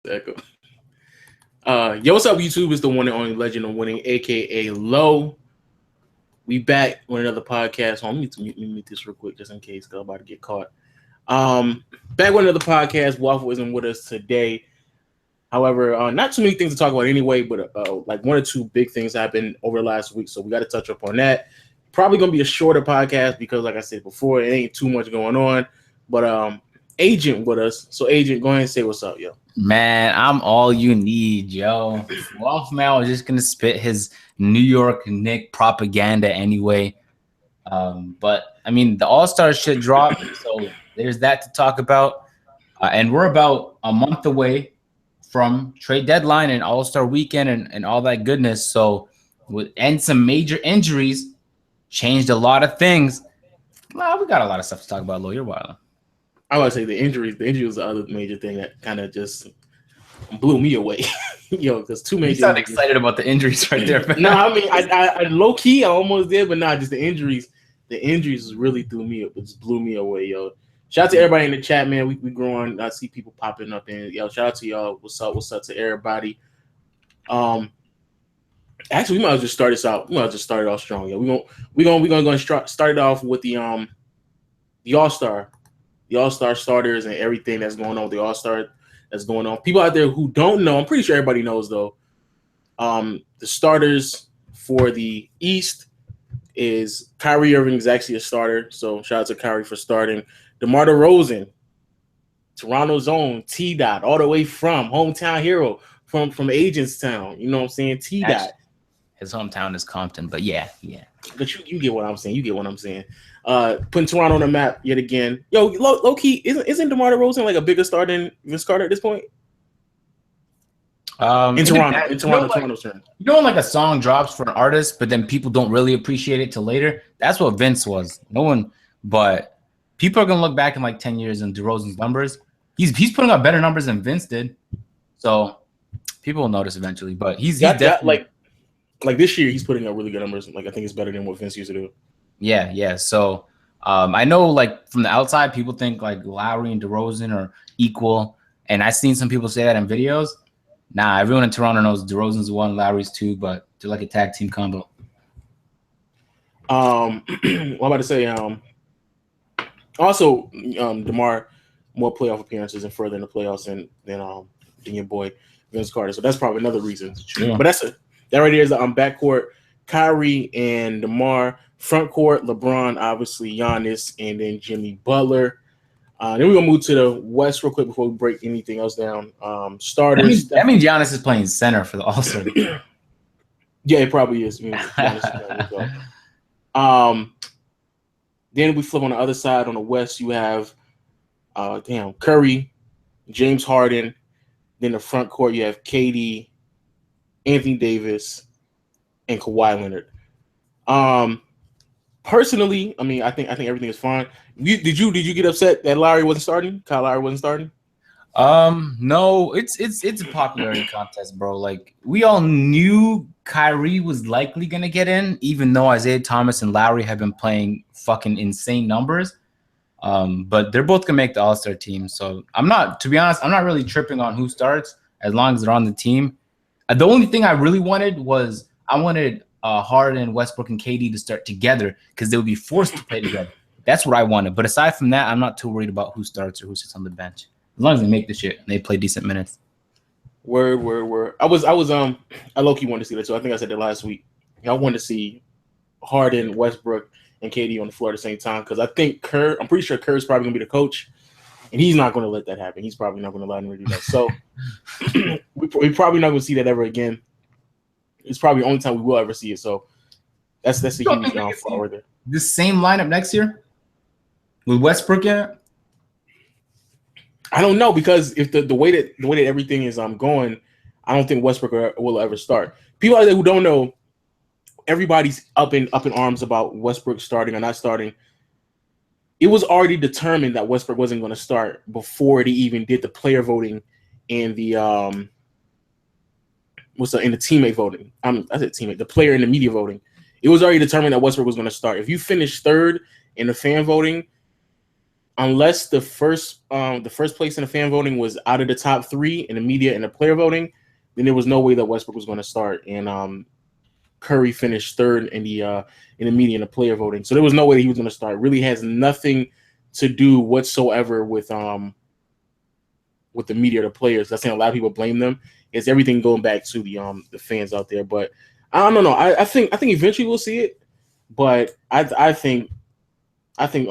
Echo. Yo, what's up, YouTube? It's the one and only legend of winning, aka Low. We back with another podcast. Let me mute this real quick just in case, because I'm about to get caught. Back with another podcast. Waffle isn't with us today. However, not too many things to talk about anyway, but like one or two big things happened over the last week, so we got to touch up on that. Probably gonna be a shorter podcast because, like I said before, it ain't too much going on. But Agent with us, so Agent, go ahead and say what's up, yo. Man, I'm all you need, yo. Wolfman was just gonna spit his New York Knicks propaganda anyway. But I mean, the All-Star shit dropped, so there's that to talk about. And we're about a month away from trade deadline and All-Star weekend and all that goodness. So and some major injuries changed a lot of things. Well, we got a lot of stuff to talk about, Lo. You're wild. I would say the injuries. The injury was the other major thing that kind of just blew me away. Yo, because too many. You sound excited about the injuries right there. No, I mean, I low key, I almost did, but just the injuries. The injuries really threw me up. It just blew me away, yo. Shout out to everybody in the chat, man. We growing. I see people popping up, and yo, shout out to y'all. What's up? What's up to everybody? Actually, we might as well just start this out. We might as well just start it off strong. Yeah, we're gonna start it off with the All-Star. The All-Star starters and everything that's going on with the All-Star that's going on. People out there who don't know, I'm pretty sure everybody knows though. The starters for the East is Kyrie Irving is actually a starter, so shout out to Kyrie for starting. DeMar DeRozan, Toronto's own T-Dot, all the way from hometown hero from Agentstown. You know what I'm saying? T-Dot. His hometown is Compton, but yeah. But you get what I'm saying. You get what I'm saying. Putting Toronto on the map yet again. Yo, low key, isn't DeMar DeRozan like a bigger star than Vince Carter at this point? In Toronto's turn. You know when like a song drops for an artist, but then people don't really appreciate it till later? That's what Vince was. No one, but people are gonna look back in like 10 years and DeRozan's numbers. He's putting up better numbers than Vince did. So people will notice eventually. But he's definitely like this year he's putting up really good numbers. Like I think it's better than what Vince used to do. Yeah. So I know like from the outside, people think like Lowry and DeRozan are equal. And I've seen some people say that in videos. Nah, everyone in Toronto knows DeRozan's one, Lowry's two, but they're like a tag team combo. What I'm about to say, also DeMar more playoff appearances and further in the playoffs than your boy Vince Carter. So that's probably another reason. Yeah. But that right there is the backcourt, Kyrie and DeMar. Front court, LeBron, obviously Giannis, and then Jimmy Butler. Then we're going to move to the West real quick before we break anything else down. Starters. That means Giannis is playing center for the All-Star. Yeah, it probably is. Then we flip on the other side. On the West, you have Curry, James Harden. Then the front court, you have KD, Anthony Davis, and Kawhi Leonard. Personally, I mean, I think everything is fine. Did you get upset that Lowry wasn't starting? Kyle Lowry wasn't starting? No, it's a popularity contest, bro. Like we all knew Kyrie was likely gonna get in, even though Isaiah Thomas and Lowry have been playing fucking insane numbers. But they're both gonna make the All-Star team. So to be honest, I'm not really tripping on who starts as long as they're on the team. The only thing I really wanted was Harden, Westbrook, and KD to start together because they would be forced to play together. That's what I wanted. But aside from that, I'm not too worried about who starts or who sits on the bench. As long as they make the shit and they play decent minutes. Word. I low-key wanted to see that too. I think I said that last week. I wanted to see Harden, Westbrook, and KD on the floor at the same time because I think I'm pretty sure Kerr's probably gonna be the coach, and he's not gonna let that happen. He's probably not gonna allow him to do that. So we're probably not gonna see that ever again. It's probably the only time we will ever see it. So that's a huge flaw there. The same lineup next year with Westbrook in it? I don't know because if the way that everything is going, I don't think Westbrook will ever start. People out there who don't know, everybody's up in arms about Westbrook starting or not starting. It was already determined that Westbrook wasn't going to start before they even did the player voting and the in the teammate voting. I said teammate, the player and the media voting. It was already determined that Westbrook was going to start. If you finish third in the fan voting, unless the first place in the fan voting was out of the top 3 in the media and the player voting, then there was no way that Westbrook was going to start. And Curry finished third in the media and the player voting, so there was no way that he was going to start. It really has nothing to do whatsoever with the media or the players. That's saying a lot of people blame them. It's everything going back to the fans out there. But I don't know. I think eventually we'll see it. But I think Curry's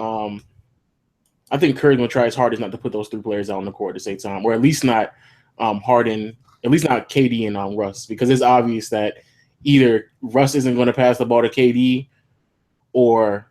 gonna try his hardest not to put those 3 players out on the court at the same time, or at least not Harden, at least not KD and Russ, because it's obvious that either Russ isn't going to pass the ball to KD, or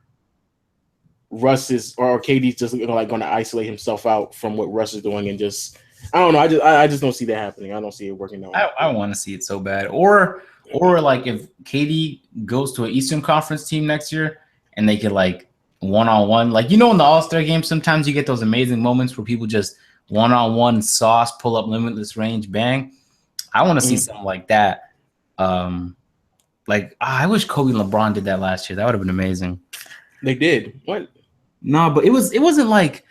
KD's just going to isolate himself out from what Russ is doing, and just I don't know. I just don't see that happening. I don't see it working out. I want to see it so bad. Or like if KD goes to an Eastern Conference team next year and they could like one-on-one, like in the All-Star game, sometimes you get those amazing moments where people just one-on-one sauce, pull up limitless range, bang. I want to see something like that. I wish Kobe and LeBron did that last year. That would have been amazing. They did. What? No, but it wasn't like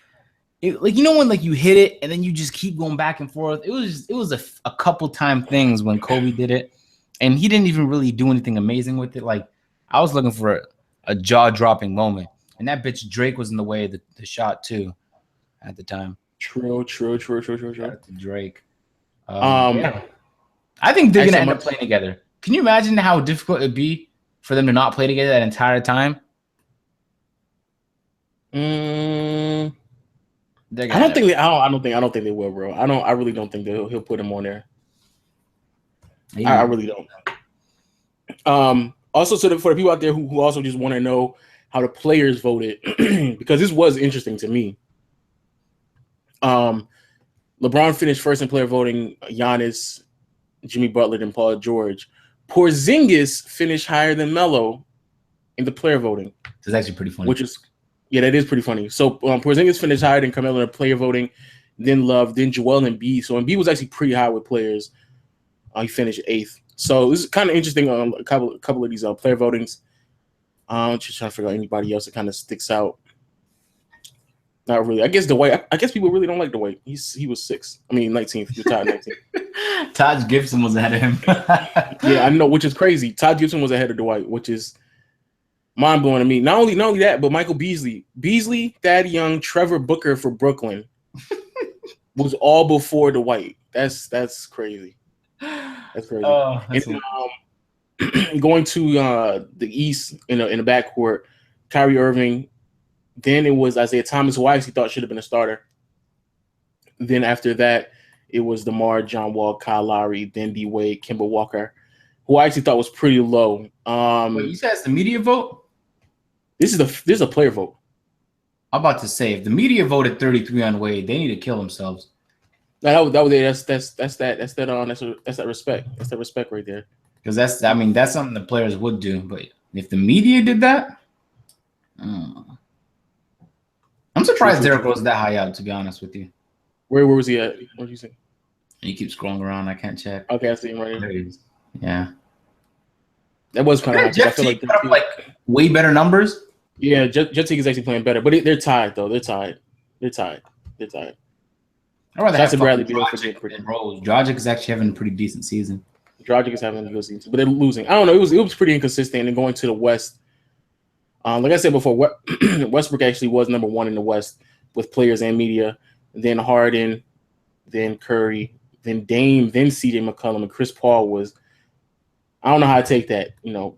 when like you hit it and then you just keep going back and forth. It was a couple time things when Kobe did it, and he didn't even really do anything amazing with it. Like I was looking for a jaw dropping moment, and that bitch Drake was in the way of the shot too at the time. True. Drake. Yeah. I think they're gonna end up playing together. Can you imagine how difficult it'd be for them to not play together that entire time? I don't think they will, bro. I really don't think that he'll put him on there. Yeah. I really don't. Also, for the people out there who also just want to know how the players voted, because this was interesting to me. LeBron finished first in player voting. Giannis, Jimmy Butler, and Paul George. Porzingis finished higher than Melo in the player voting. It's actually pretty funny. That is pretty funny. So Porzingis finished higher than Carmelo in the player voting, then Love, then Joel Embiid. So Embiid was actually pretty high with players. He finished 8th. So this is kind of interesting. A couple of these player votings. Just trying to figure out anybody else that kind of sticks out. Not really. I guess Dwight. I guess people really don't like Dwight. He was 6th. 19th. He was tied 19th. Todd Gibson was ahead of him. Yeah, I know, which is crazy. Todd Gibson was ahead of Dwight, which is mind blowing to me. Not only that, but Michael Beasley, Thad Young, Trevor Booker for Brooklyn was all before Dwight. That's crazy. That's crazy. And going to the East in the backcourt, Kyrie Irving. Then it was Isaiah Thomas, who I actually thought should have been a starter. Then after that, it was DeMar, John Wall, Kyle Lowry, then D Wade, Kemba Walker, who I actually thought was pretty low. Wait, you said it's the media vote? This is a player vote. I'm about to say, if the media voted 33 on Wade, they need to kill themselves. That's that respect. That's that respect right there. Because that's something the players would do. But if the media did that, I'm surprised Derrick Rose that high up, to be honest with you. Where was he at? What did you say? You keep scrolling around. I can't check. Okay, I see him right here. Yeah. That was kind of high. I feel like way better numbers. Yeah, Jet Teague is actually playing better, but they're tied though. They're tied. I'd rather have Bradley Beal for Rose. Dragic is actually having a pretty decent season. Dragic is having a good season, but they're losing. I don't know. It was pretty inconsistent. And going to the West, like I said before, Westbrook actually was number 1 in the West with players and media. Then Harden, then Curry, then Dame, then CJ McCollum, and Chris Paul was. I don't know how to take that,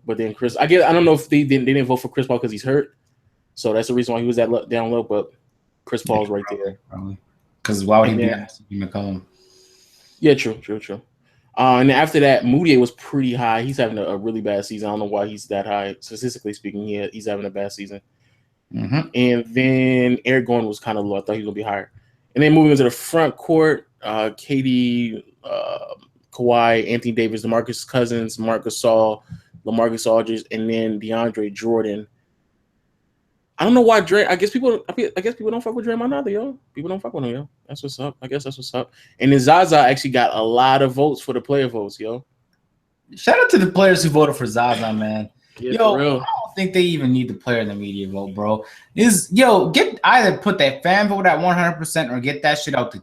But then I don't know if they didn't vote for Chris Paul because he's hurt, so that's the reason why he was that down low. But Chris Paul's right there. Probably. Because why would he be CJ McCollum? Yeah, true. And then after that, Moutier was pretty high. He's having a really bad season. I don't know why he's that high. Statistically speaking, he's having a bad season. Mm-hmm. And then Eric Gordon was kind of low. I thought he was going to be higher. And then moving into the front court, KD, Kawhi, Anthony Davis, DeMarcus Cousins, Marc Gasol, LaMarcus Aldridge, and then DeAndre Jordan. I don't know why Dre. I guess people don't fuck with Draymond either, yo. People don't fuck with him, yo. That's what's up. I guess that's what's up. And then Zaza actually got a lot of votes for the player votes, yo. Shout out to the players who voted for Zaza, man. Yeah, yo, for real. I don't think they even need the player in the media vote, bro. Get either put that fan vote at 100% or get that shit out the.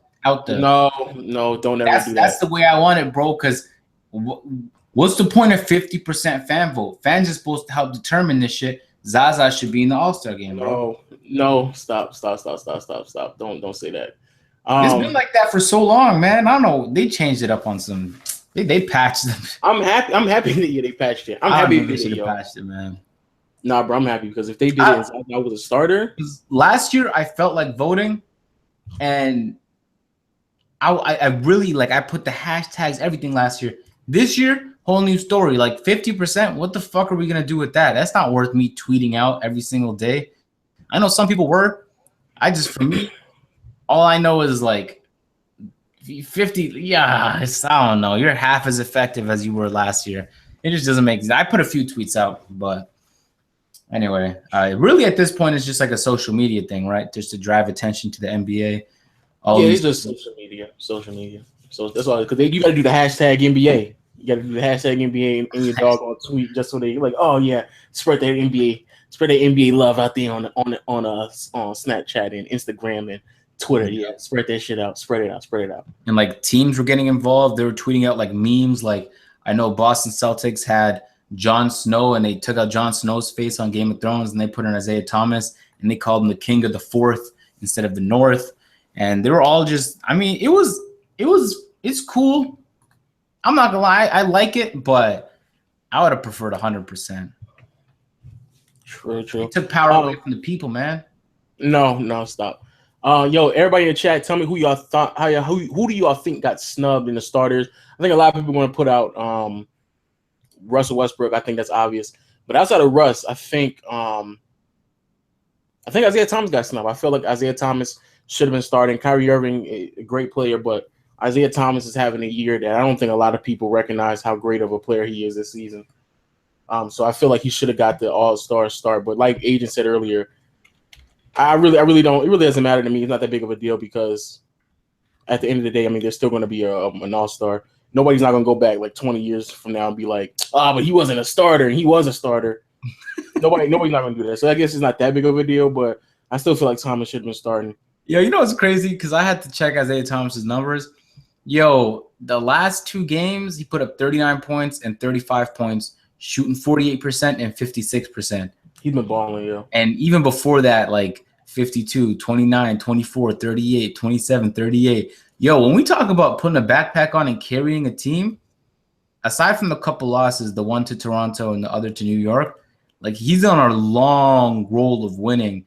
No, don't ever do that. That's the way I want it, bro. Because what's the point of 50% fan vote? Fans are supposed to help determine this shit. Zaza should be in the All-Star game, bro. No, stop. Don't say that. It's been like that for so long, man. I don't know. They changed it up on some. They patched them. I'm happy that they patched it. I'm happy they should have patched it, man. Nah, bro, I'm happy because if they did it, I was a starter. Last year, I felt like voting, and I really I put the hashtags, everything last year. This year, whole new story. Like 50%. What the fuck are we gonna do with that? That's not worth me tweeting out every single day. I know some people were. For me, all I know is 50. Yeah, I don't know. You're half as effective as you were last year. It just doesn't make sense. I put a few tweets out, but anyway, really at this point, it's just like a social media thing, right? Just to drive attention to the NBA. It's just social media. So that's all. Because you got to do the hashtag NBA. You got to do the hashtag NBA in your doggone tweet just so they oh yeah, spread that NBA love out there on Snapchat and Instagram and Twitter. Yeah, spread that shit out. Spread it out. And teams were getting involved. They were tweeting out memes. I know Boston Celtics had Jon Snow, and they took out Jon Snow's face on Game of Thrones, and they put in Isaiah Thomas, and they called him the King of the Fourth instead of the North. And they were all just. I mean, it's cool. I'm not gonna lie, I like it, but I would have preferred 100%. True. It took power away from the people, man. No, stop. Everybody in the chat, tell me who y'all thought. Who do y'all think got snubbed in the starters? I think a lot of people want to put out Russell Westbrook. I think that's obvious. But outside of Russ, I think Isaiah Thomas got snubbed. I feel like Isaiah Thomas should have been starting. Kyrie Irving, a great player, but Isaiah Thomas is having a year that I don't think a lot of people recognize how great of a player he is this season. So I feel like he should have got the All-Star start. But like Agent said earlier, I really don't. It really doesn't matter to me. It's not that big of a deal because at the end of the day, I mean, there's still going to be an All-Star. Nobody's not going to go back 20 years from now and be like, but he wasn't a starter and he was a starter. Nobody's not going to do that. So I guess it's not that big of a deal, but I still feel like Thomas should have been starting. Yo, you know what's crazy? Because I had to check Isaiah Thomas's numbers. Yo, the last 2 games, he put up 39 points and 35 points, shooting 48% and 56%. He's been balling, yo. And even before that, 52, 29, 24, 38, 27, 38. Yo, when we talk about putting a backpack on and carrying a team, aside from the couple losses, the one to Toronto and the other to New York, he's on a long roll of winning.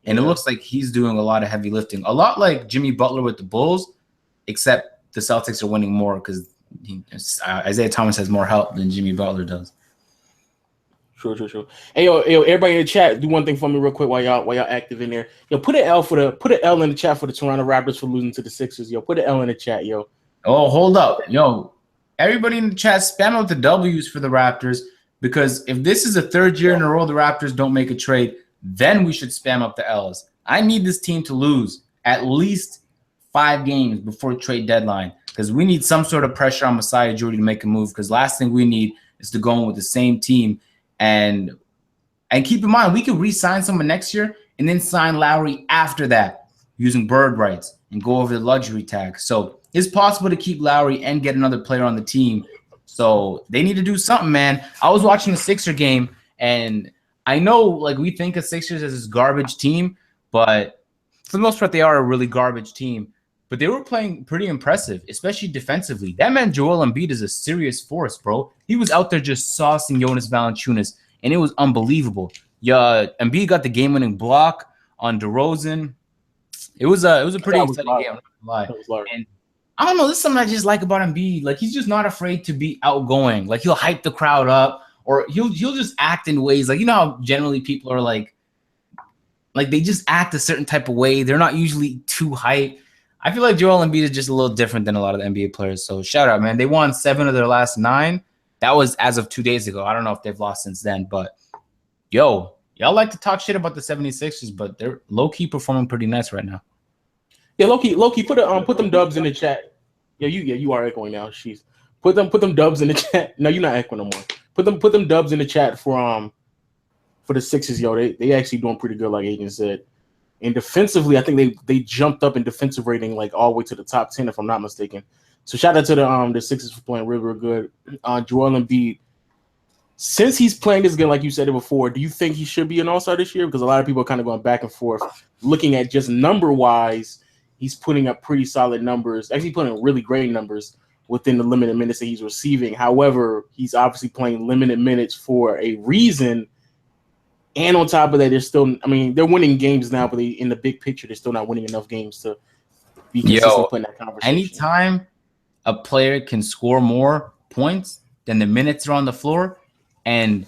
And it looks like he's doing a lot of heavy lifting. A lot like Jimmy Butler with the Bulls, except the Celtics are winning more because Isaiah Thomas has more help than Jimmy Butler does. True. Hey, yo, everybody in the chat, do one thing for me real quick while y'all active in there. Yo, put an L in the chat for the Toronto Raptors for losing to the Sixers. Yo, put an L in the chat, yo. Oh, hold up. Yo, everybody in the chat, spam out the W's for the Raptors because if this is the 3rd year in a row the Raptors don't make a trade, then we should spam up the L's. I need this team to lose at least 5 games before trade deadline because we need some sort of pressure on Masai Ujiri to make a move because last thing we need is to go in with the same team. And keep in mind, we could re-sign someone next year and then sign Lowry after that using bird rights and go over the luxury tax. So it's possible to keep Lowry and get another player on the team. So they need to do something, man. I was watching the Sixer game, and I know we think of Sixers as this garbage team, but for the most part, they are a really garbage team. But they were playing pretty impressive, especially defensively. That man, Joel Embiid, is a serious force, bro. He was out there just saucing Jonas Valanciunas, and it was unbelievable. Yeah, Embiid got the game-winning block on DeRozan. It was a pretty exciting game. And I don't know. This is something I just like about Embiid. He's just not afraid to be outgoing. He'll hype the crowd up, or he'll just act in ways you know how generally people are they just act a certain type of way. They're not usually too hype. I feel like Joel Embiid is just a little different than a lot of the NBA players. So shout out, man. They won 7 of their last 9. That was as of 2 days ago. I don't know if they've lost since then, but yo, y'all like to talk shit about the 76ers, but they're low-key performing pretty nice right now. Yeah, low-key, put them dubs in the chat. You are echoing now. Jeez. Put them dubs in the chat. No, you're not echoing no more. Put them dubs in the chat for for the Sixers, yo, they actually doing pretty good, like Agent said. And defensively, I think they jumped up in defensive rating like all the way to the top 10, if I'm not mistaken. So shout out to the Sixers for playing real good. Joel Embiid, since he's playing this game, like you said it before, do you think he should be an All-Star this year? Because a lot of people are kind of going back and forth. Looking at just number-wise, he's putting up pretty solid numbers. Actually putting up really great numbers within the limited minutes that he's receiving. However, he's obviously playing limited minutes for a reason. And on top of that, they're winning games now, but in the big picture, they're still not winning enough games to be consistent putting that conversation. Anytime a player can score more points than the minutes are on the floor, and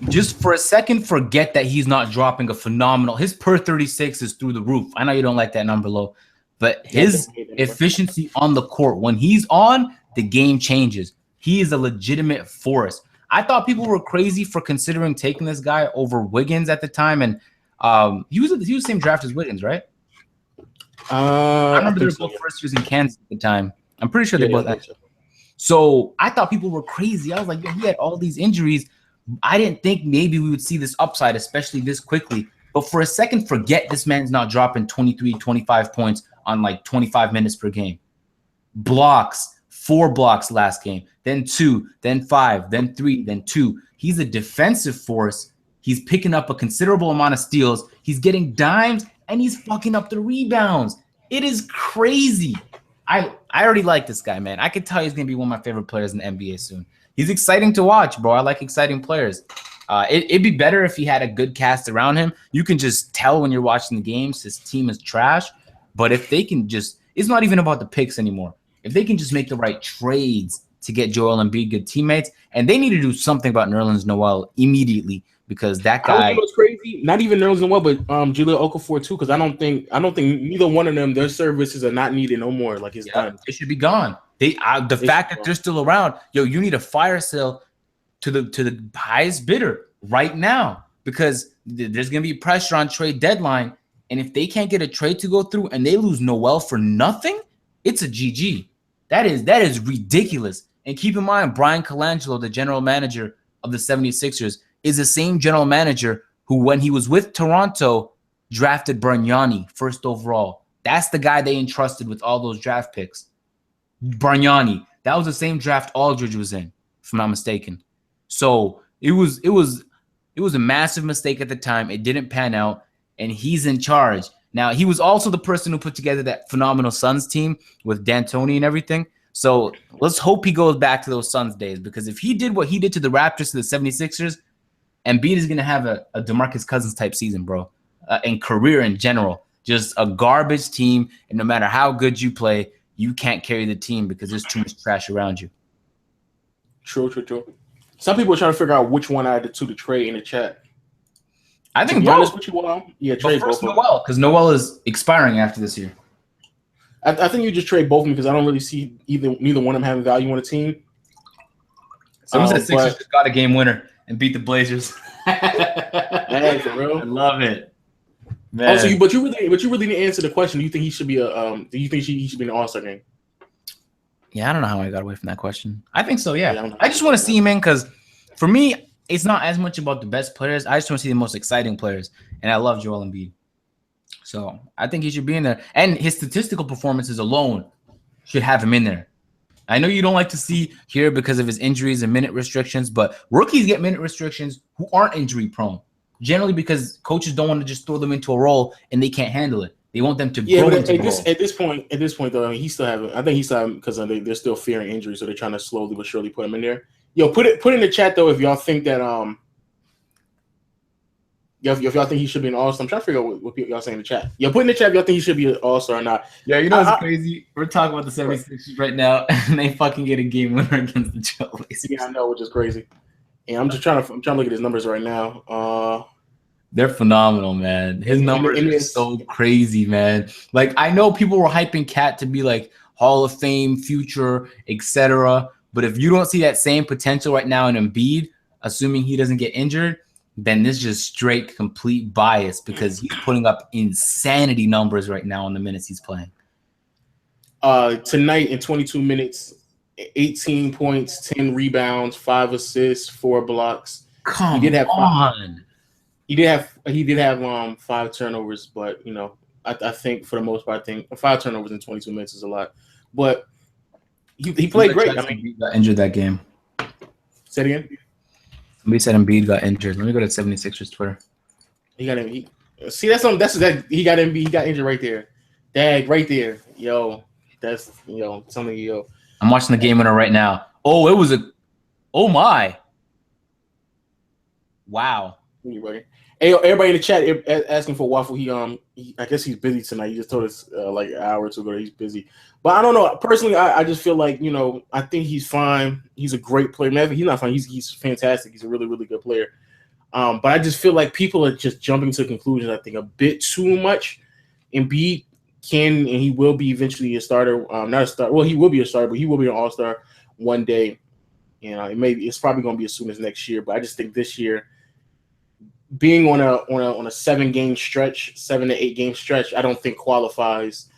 just for a second, forget that he's not dropping a phenomenal. His per 36 is through the roof. I know you don't like that number, low, but his efficiency on the court, when he's on, the game changes. He is a legitimate force. I thought people were crazy for considering taking this guy over Wiggins at the time, and he was the same draft as Wiggins, right? I remember they were both first years in Kansas at the time. I'm pretty sure they both. So I thought people were crazy. I was like, he had all these injuries. I didn't think maybe we would see this upside, especially this quickly. But for a second, forget this man's not dropping 23, 25 points on like 25 minutes per game. Blocks, 4 blocks last game, then 2, then 5, then 3, then 2. He's a defensive force. He's picking up a considerable amount of steals. He's getting dimes, and he's fucking up the rebounds. It is crazy. I already like this guy, man. I could tell he's going to be one of my favorite players in the NBA soon. He's exciting to watch, bro. I like exciting players. It'd be better if he had a good cast around him. You can just tell when you're watching the games his team is trash. But if they can just – it's not even about the picks anymore. If they can just make the right trades to get Joel Embiid good teammates, and they need to do something about Nerlens Noel immediately because that guy – I was crazy. Not even Nerlens Noel, but Jahlil Okafor too, because I don't think neither one of them, their services are not needed no more. Like it's done. It should be gone. The fact that they're still around, you need a fire sale to the highest bidder right now because there's gonna be pressure on trade deadline, and if they can't get a trade to go through and they lose Noel for nothing, it's a GG. That is ridiculous. And keep in mind, Brian Colangelo, the general manager of the 76ers, is the same general manager who, when he was with Toronto, drafted Bargnani first overall. That's the guy they entrusted with all those draft picks. Bargnani. That was the same draft Aldridge was in, if I'm not mistaken. So it was a massive mistake at the time. It didn't pan out, and he's in charge. Now, he was also the person who put together that phenomenal Suns team with D'Antoni and everything. So let's hope he goes back to those Suns days, because if he did what he did to the Raptors, to the 76ers, Embiid is going to have a DeMarcus Cousins type season, bro, and career in general. Just a garbage team, and no matter how good you play, you can't carry the team because there's too much trash around you. True. Some people are trying to figure out which one out of the two to trade in the chat. I think both. Trade both. Noel, because Noel is expiring after this year. I think you just trade both of them because I don't really see neither one of them having value on a team. Someone said Sixers just got a game winner and beat the Blazers. Man, for real. I love it. Man. Also, but you really didn't answer the question. Do you think he should be he should be an All-Star game? Yeah, I don't know how I got away from that question. I think so. Yeah, I just want to see him in because for me, it's not as much about the best players. I just want to see the most exciting players, and I love Joel Embiid. So I think he should be in there, and his statistical performances alone should have him in there. I know you don't like to see here because of his injuries and minute restrictions, but rookies get minute restrictions who aren't injury prone. Generally because coaches don't want to just throw them into a role and they can't handle it. They want them to grow into the role. At this point, though, he still have. I think he's still because they're still fearing injury, so they're trying to slowly but surely put him in there. Yo, put in the chat though if y'all think that if y'all think he should be an All-Star. I'm trying to figure out what y'all saying in the chat. Yo, put in the chat if y'all think he should be an All-Star or not. Yeah, you know what's crazy? We're talking about the 76ers right now, and they fucking get a game winner against the Trailblazers. Yeah, I know, which is crazy. And I'm trying to look at his numbers right now. They're phenomenal, man. His numbers are so crazy, man. Like, I know people were hyping Cat to be like Hall of Fame, future, etc. But if you don't see that same potential right now in Embiid, assuming he doesn't get injured, then this is just straight, complete bias because he's putting up insanity numbers right now on the minutes he's playing. Tonight in 22 minutes, 18 points, 10 rebounds, 5 assists, 4 blocks. Come on. He did have 5 turnovers, but I think for the most part, I think 5 turnovers in 22 minutes is a lot. But he played great. I mean, Embiid got injured that game. say it again. Somebody said Embiid got injured. Let me go to 76ers Twitter. He got him. See, that's something. That's that he got Embiid. He got injured right there. Dag, right there. Yo, that's something. Yo, I'm watching the game winner right now. Oh, it was a. Oh my. Wow. Hey, everybody in the chat asking for Waffle. I guess he's busy tonight. He just told us like an hour or two ago that he's busy. But I don't know. Personally, I just feel like I think he's fine. He's a great player. Man, he's not fine. He's fantastic. He's a really really good player. But I just feel like people are just jumping to conclusions. I think a bit too much. Embiid can and he will be eventually a starter. Not a starter. Well, he will be a starter, but he will be an all-star one day. It's probably going to be as soon as next year. But I just think this year, being on a 7-game stretch, 7 to 8 game stretch, I don't think qualifies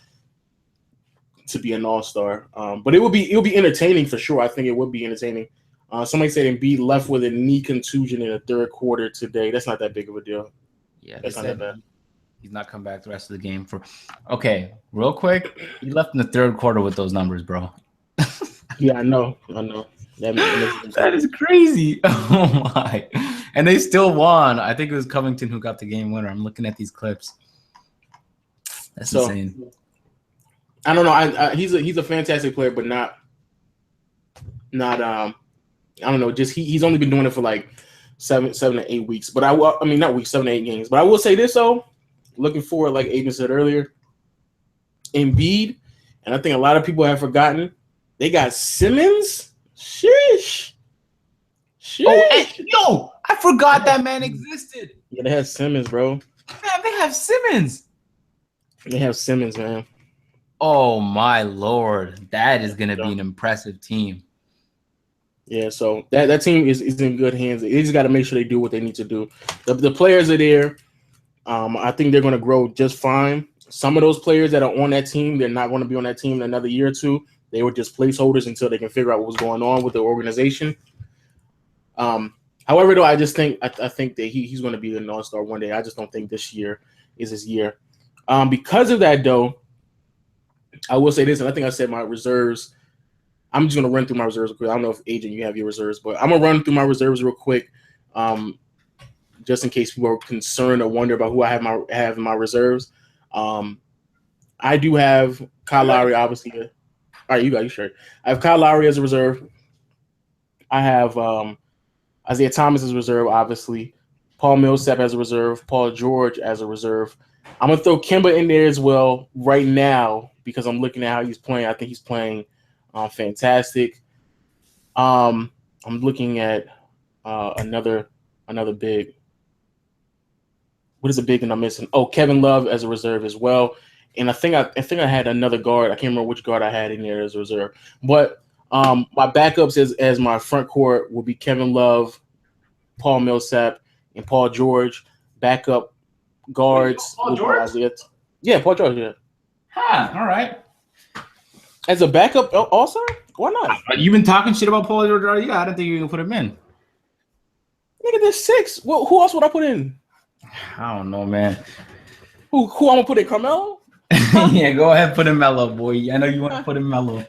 to be an all-star. But it'll be entertaining for sure. I think it would be entertaining. Somebody said Embiid left with a knee contusion in the third quarter today. That's not that big of a deal. Yeah, that's not that bad. He's not come back the rest of the game Okay, real quick. He left in the third quarter with those numbers, bro. Yeah, I know. That is crazy. Oh my! And they still won. I think it was Covington who got the game winner. I'm looking at these clips. That's insane. I don't know. He's a fantastic player, but not. I don't know. Just he's only been doing it for like 7 to 8 weeks. But I mean not weeks, 7 to 8 games. But I will say this though. Looking forward, like Aiden said earlier, Embiid, and I think a lot of people have forgotten. They got Simmons. Sheesh. Oh, I forgot that man existed. Yeah, they have Simmons, bro. Man, they have Simmons. They have Simmons, man. Oh my Lord, that is gonna be an impressive team. Yeah, so that team is in good hands. They just got to make sure they do what they need to do. The players are there. I think they're going to grow just fine. Some of those players that are on that team, they're not going to be on that team in another year or two. They were just placeholders until they can figure out what was going on with the organization. However, though, I just think I think that he's going to be an all-star one day. I just don't think this year is his year. Because of that, though, I will say this, and I think I said my reserves. I'm just going to run through my reserves real quick. I don't know if, Agent, you have your reserves, but I'm going to run through my reserves real quick. Just in case people are concerned or wonder about who I have in my reserves. I do have Kyle Lowry, obviously. All right, you sure. I have Kyle Lowry as a reserve. I have Isaiah Thomas as a reserve, obviously. Paul Millsap as a reserve. Paul George as a reserve. I'm going to throw Kemba in there as well right now because I'm looking at how he's playing. I think he's playing fantastic. I'm looking at another big. What is a big and I'm missing? Oh, Kevin Love as a reserve as well. And I think I had another guard. I can't remember which guard I had in there as a reserve. But my backups as my front court will be Kevin Love, Paul Millsap, and Paul George. Backup guards. Paul George? Yeah, Paul George, yeah. Huh, all right. As a backup also? Why not? You've been talking shit about Paul George already? I didn't think you were going to put him in. Nigga, there's 6. Well, who else would I put in? I don't know, man. Who I'm going to put in? Carmelo? Yeah, go ahead, put in Melo, boy. I know you want to put in Melo.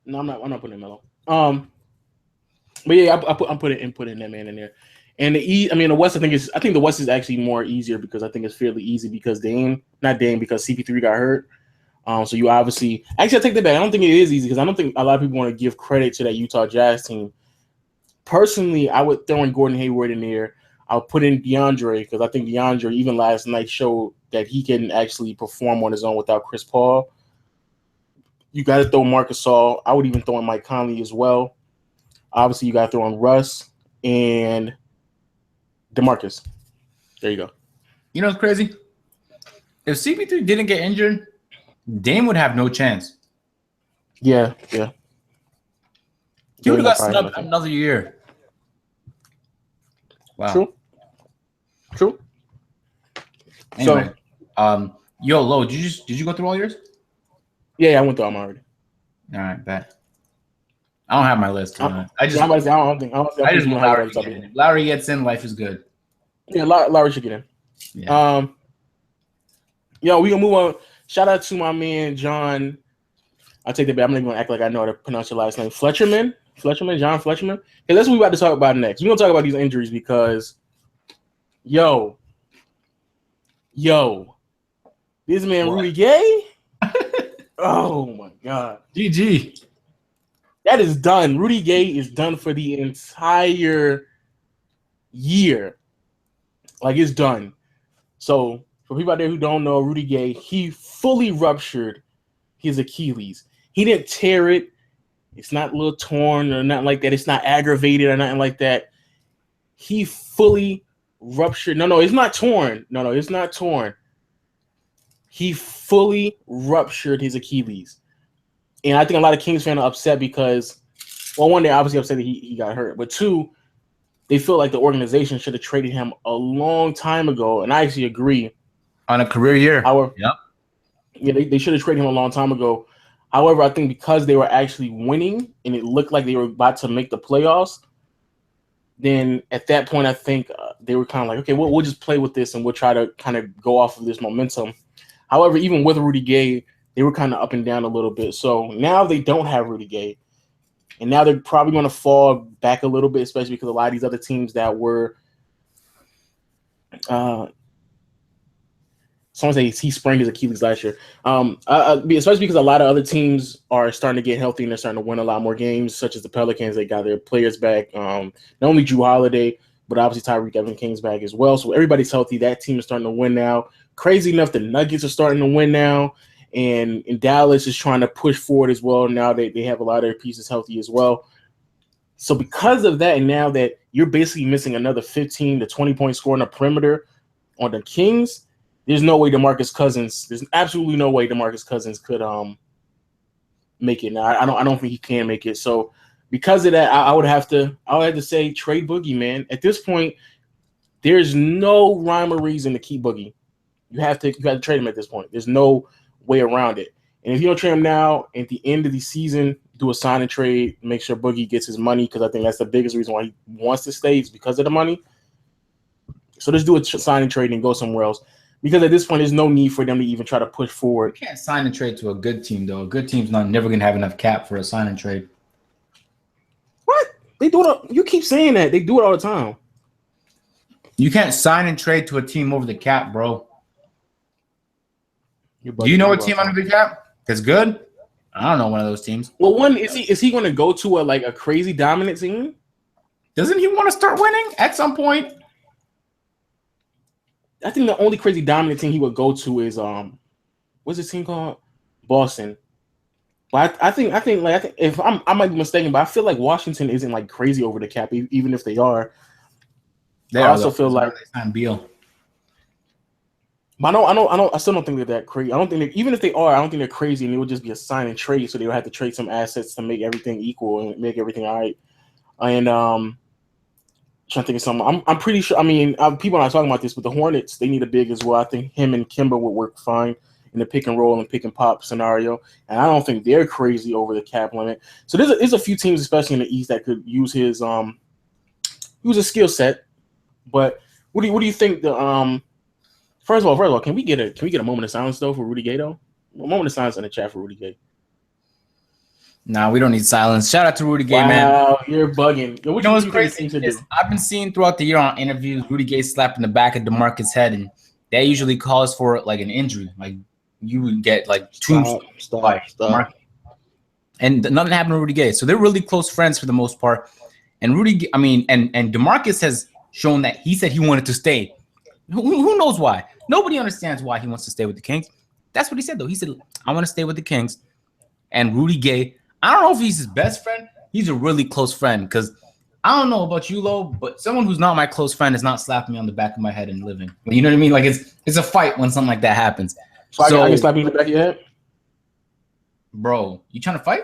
No, I'm not putting in Melo. But yeah, I'm putting that man in there. And the West, I think the West is actually more easier because I think it's fairly easy because because CP3 got hurt. So you obviously I take that back. I don't think it is easy because I don't think a lot of people want to give credit to that Utah Jazz team. Personally, I would throw in Gordon Hayward in there. I'll put in DeAndre because I think DeAndre even last night showed that he can actually perform on his own without Chris Paul. You got to throw Marcus Gasol. I would even throw in Mike Conley as well. Obviously, you got to throw in Russ and DeMarcus. There you go. You know what's crazy? If CP3 didn't get injured, Dame would have no chance. Yeah. He would have got snubbed another year. Wow. True. Anyway, yo, Lo, did you go through all yours? Yeah, I went through them already. All right, bet. I don't have my list. I just know Lowry. If Lowry gets in, life is good. Yeah, Lowry should get in. Yeah. Yo, we gonna move on. Shout out to my man John. I'll take that back. I'm not even gonna act like I know how to pronounce your last name. John Fletcherman. Okay, that's what we about to talk about next. We're gonna talk about these injuries because, yo, this man Rudy Gay. Oh my God, GG. that is done. Rudy Gay is done for the entire year. Like, it's done. So for people out there who don't know, Rudy Gay, he fully ruptured his Achilles. He didn't tear it. It's not a little torn or nothing like that. It's not aggravated or nothing like that. He fully ruptured. No, it's not torn. No, it's not torn. He fully ruptured his Achilles. And I think a lot of Kings fans are upset because, well, one, they're obviously upset that he got hurt. But two, they feel like the organization should have traded him a long time ago. And I actually agree. On a career year. Yeah, they should have traded him a long time ago. However, I think because they were actually winning and it looked like they were about to make the playoffs, then at that point, I think they were kind of like, okay, we'll just play with this and we'll try to kind of go off of this momentum. However, even with Rudy Gay, they were kind of up and down a little bit. So now they don't have Rudy Gay. And now they're probably going to fall back a little bit, especially because a lot of these other teams that were someone say he sprained his Achilles last year. Especially because a lot of other teams are starting to get healthy and they're starting to win a lot more games, such as the Pelicans. They got their players back. Not only Drew Holiday, but obviously Tyreek Evan King's back as well. So everybody's healthy. That team is starting to win now. Crazy enough, the Nuggets are starting to win now. And Dallas is trying to push forward as well. Now they have a lot of their pieces healthy as well. So because of that, and now that you're basically missing another 15 to 20 point score on the perimeter on the Kings, there's no way there's absolutely no way DeMarcus Cousins could make it. Now I don't think he can make it. So because of that, I would have to say trade Boogie, man. At this point, there's no rhyme or reason to keep Boogie. You have to trade him at this point. There's no way around it. And if you don't trade him now, at the end of the season, do a sign and trade, make sure Boogie gets his money, because I think that's the biggest reason why he wants to stay is because of the money. So just do a sign and trade and go somewhere else. Because at this point, there's no need for them to even try to push forward. You can't sign and trade to a good team, though. A good team's never going to have enough cap for a sign and trade. What? They do it. You keep saying that. They do it all the time. You can't sign and trade to a team over the cap, bro. Do you know a team under the cap that's good? I don't know one of those teams. Well, is he going to go to a crazy dominant team? Doesn't he want to start winning at some point? I think the only crazy dominant team he would go to is what's his team called? Boston. But I think if I might be mistaken, but I feel like Washington isn't like crazy over the cap, even if they are. I also feel like Beal. But I still don't think they're that crazy. I don't think even if they are, I don't think they're crazy, and it would just be a sign and trade, so they would have to trade some assets to make everything equal and make everything all right. And trying to think of something. I'm pretty sure. I mean, people are not talking about this, but the Hornets, they need a big as well. I think him and Kimber would work fine in the pick and roll and pick and pop scenario. And I don't think they're crazy over the cap limit. So there's a few teams, especially in the East, that could use his skill set. But what do you think the First of all, can we get a moment of silence though for Rudy Gay though? A moment of silence in the chat for Rudy Gay. Nah, we don't need silence. Shout out to Rudy Gay, man. Wow, you're bugging. You know what's crazy? I've been seeing throughout the year on interviews Rudy Gay slapping the back of DeMarcus' head, and that usually calls for like an injury. Like you would get like stop. And nothing happened to Rudy Gay. So they're really close friends for the most part. And and DeMarcus has shown that he said he wanted to stay. Who knows why? Nobody understands why he wants to stay with the Kings. That's what he said, though. He said, I want to stay with the Kings. And Rudy Gay, I don't know if he's his best friend. He's a really close friend, because I don't know about you, Lo, but someone who's not my close friend is not slapping me on the back of my head and living. You know what I mean? Like, it's a fight when something like that happens. So I can slap you in the back of your head? Bro, you trying to fight?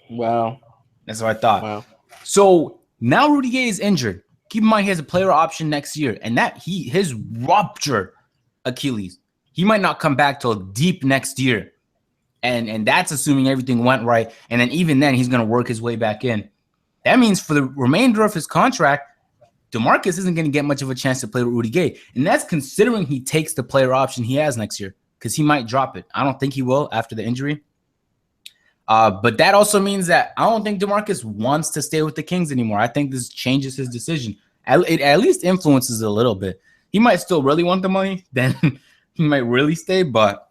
Wow. That's what I thought. Wow. So now Rudy Gay is injured. Keep in mind he has a player option next year, and that his ruptured Achilles. He might not come back till deep next year, and that's assuming everything went right. And then even then, he's going to work his way back in. That means for the remainder of his contract, DeMarcus isn't going to get much of a chance to play with Rudy Gay. And that's considering he takes the player option he has next year, because he might drop it. I don't think he will after the injury. But that also means that I don't think DeMarcus wants to stay with the Kings anymore. I think this changes his decision. It at least influences it a little bit. He might still really want the money. Then he might really stay. But,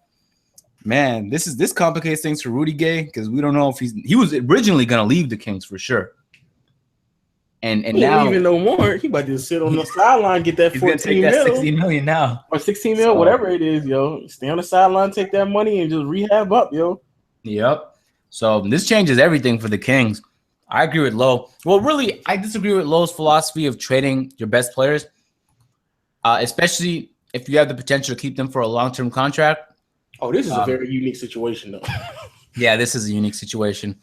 man, this complicates things for Rudy Gay, because we don't know if he was originally going to leave the Kings for sure. And now even no more. He about to sit on the sideline, get that 14 mil, 16 million now, or 16 mil, whatever it is, yo. Stay on the sideline, take that money, and just rehab up, yo. Yep. So this changes everything for the Kings. I agree with Lo. Well, really, I disagree with Lo's philosophy of trading your best players, especially if you have the potential to keep them for a long-term contract. Oh, this is a very unique situation, though. Yeah, this is a unique situation.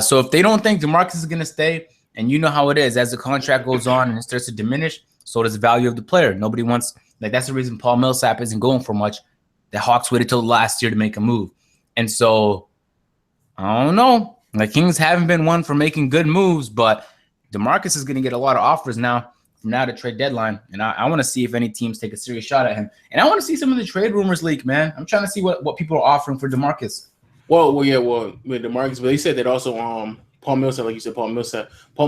So if they don't think DeMarcus is going to stay, and you know how it is, as the contract goes on and it starts to diminish, so does the value of the player. Nobody wants – like, that's the reason Paul Millsap isn't going for much. The Hawks waited till last year to make a move. And so, I don't know. The Kings haven't been one for making good moves, but DeMarcus is going to get a lot of offers now from now to trade deadline. And I want to see if any teams take a serious shot at him. And I want to see some of the trade rumors leak, man. I'm trying to see what people are offering for DeMarcus. Well, with DeMarcus, but they said that also Paul Millsap, like you said, Paul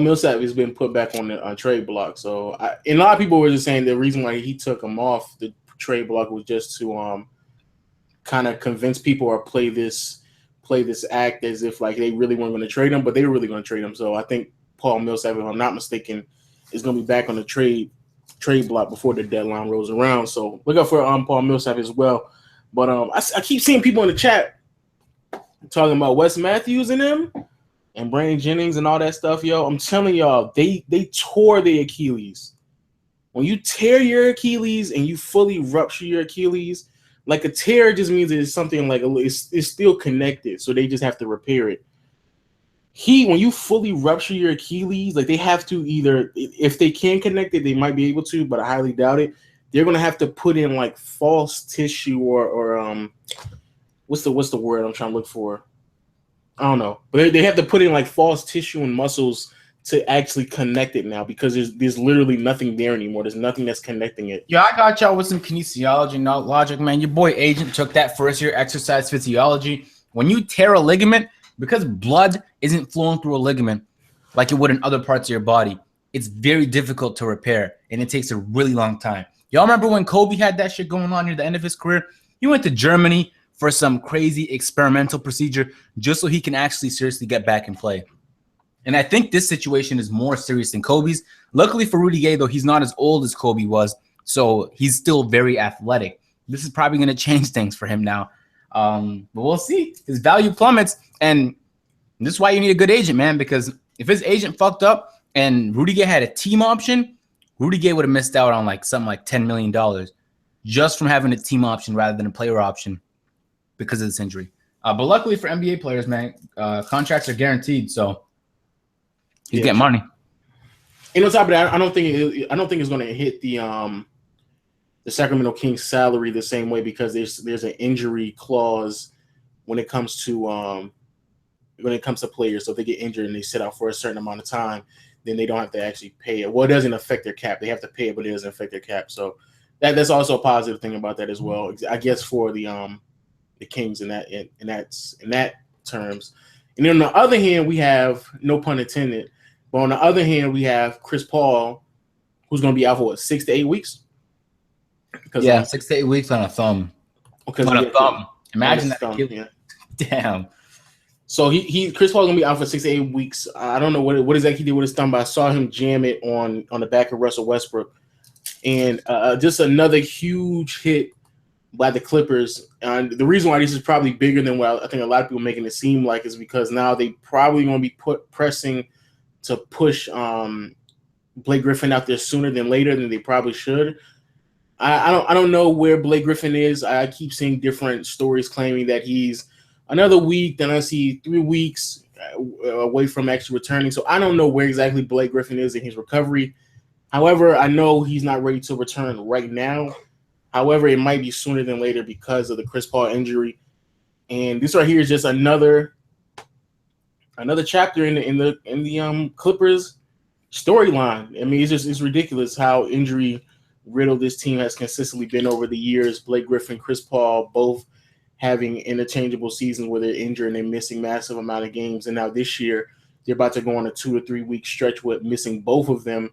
Millsap has been put back on the trade block. So, and a lot of people were just saying the reason why he took him off the trade block was just to kind of convince people or play this act as if like they really weren't going to trade him, but they were really going to trade him. So I think Paul Millsap, if I'm not mistaken, is going to be back on the trade block before the deadline rolls around. So look out for Paul Millsap as well. But I keep seeing people in the chat talking about Wes Matthews and them and Brandon Jennings and all that stuff, yo. I'm telling y'all, they tore the Achilles. When you tear your Achilles and you fully rupture your Achilles, like a tear just means it's something like it's still connected, so they just have to repair it. When you fully rupture your Achilles, like they have to either, if they can connect it, they might be able to, but I highly doubt it. They're gonna have to put in like false tissue or what's the word I'm trying to look for? I don't know, but they have to put in like false tissue and muscles to actually connect it now, because there's literally nothing there anymore. There's nothing that's connecting it. Yeah, I got y'all with some kinesiology, not logic, man. Your boy Agent took that first year exercise physiology. When you tear a ligament, because blood isn't flowing through a ligament like it would in other parts of your body, it's very difficult to repair, and it takes a really long time. Y'all remember when Kobe had that shit going on near the end of his career? He went to Germany for some crazy experimental procedure just so he can actually seriously get back and play. And I think this situation is more serious than Kobe's. Luckily for Rudy Gay, though, he's not as old as Kobe was, so he's still very athletic. This is probably going to change things for him now. But we'll see. His value plummets, and this is why you need a good agent, man, because if his agent fucked up and Rudy Gay had a team option, Rudy Gay would have missed out on like something like $10 million just from having a team option rather than a player option because of this injury. But luckily for NBA players, man, contracts are guaranteed, so you get money. And on top of that, I don't think it's going to hit the Sacramento Kings salary the same way, because there's an injury clause when it comes to players. So if they get injured and they sit out for a certain amount of time, then they don't have to actually pay it. Well, it doesn't affect their cap. They have to pay it, but it doesn't affect their cap. So that's also a positive thing about that as well, I guess, for the Kings in that terms. And then on the other hand, we have, no pun intended, but on the other hand, we have Chris Paul, who's going to be out for what, 6 to 8 weeks? 6 to 8 weeks on a thumb. On a thumb. Imagine that. Thumb, yeah. Damn. So Chris Paul's gonna be out for 6 to 8 weeks. I don't know what exactly he did with his thumb, but I saw him jam it on the back of Russell Westbrook, and just another huge hit by the Clippers. And the reason why this is probably bigger than what I think a lot of people making it seem like is because now they probably gonna be pressing to push Blake Griffin out there sooner than later than they probably should. I don't know where Blake Griffin is. I keep seeing different stories claiming that he's another week, then I see 3 weeks away from actually returning. So I don't know where exactly Blake Griffin is in his recovery. However, I know he's not ready to return right now. However, it might be sooner than later because of the Chris Paul injury. And this right here is just another chapter in the Clippers storyline. I mean, it's ridiculous how injury riddled this team has consistently been over the years. Blake Griffin, Chris Paul, both having interchangeable seasons where they're injured and they're missing massive amount of games. And now this year, they're about to go on a 2 to 3 week stretch with missing both of them.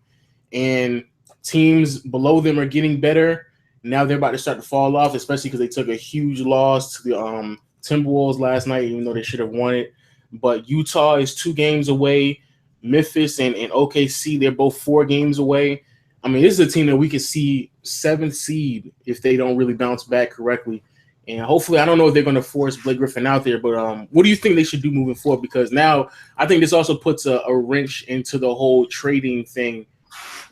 And teams below them are getting better. Now they're about to start to fall off, especially because they took a huge loss to the Timberwolves last night, even though they should have won it. But Utah is 2 games away. Memphis and OKC, they're both 4 games away. I mean, this is a team that we could see 7th seed if they don't really bounce back correctly. And hopefully, I don't know if they're going to force Blake Griffin out there, but what do you think they should do moving forward? Because now I think this also puts a wrench into the whole trading thing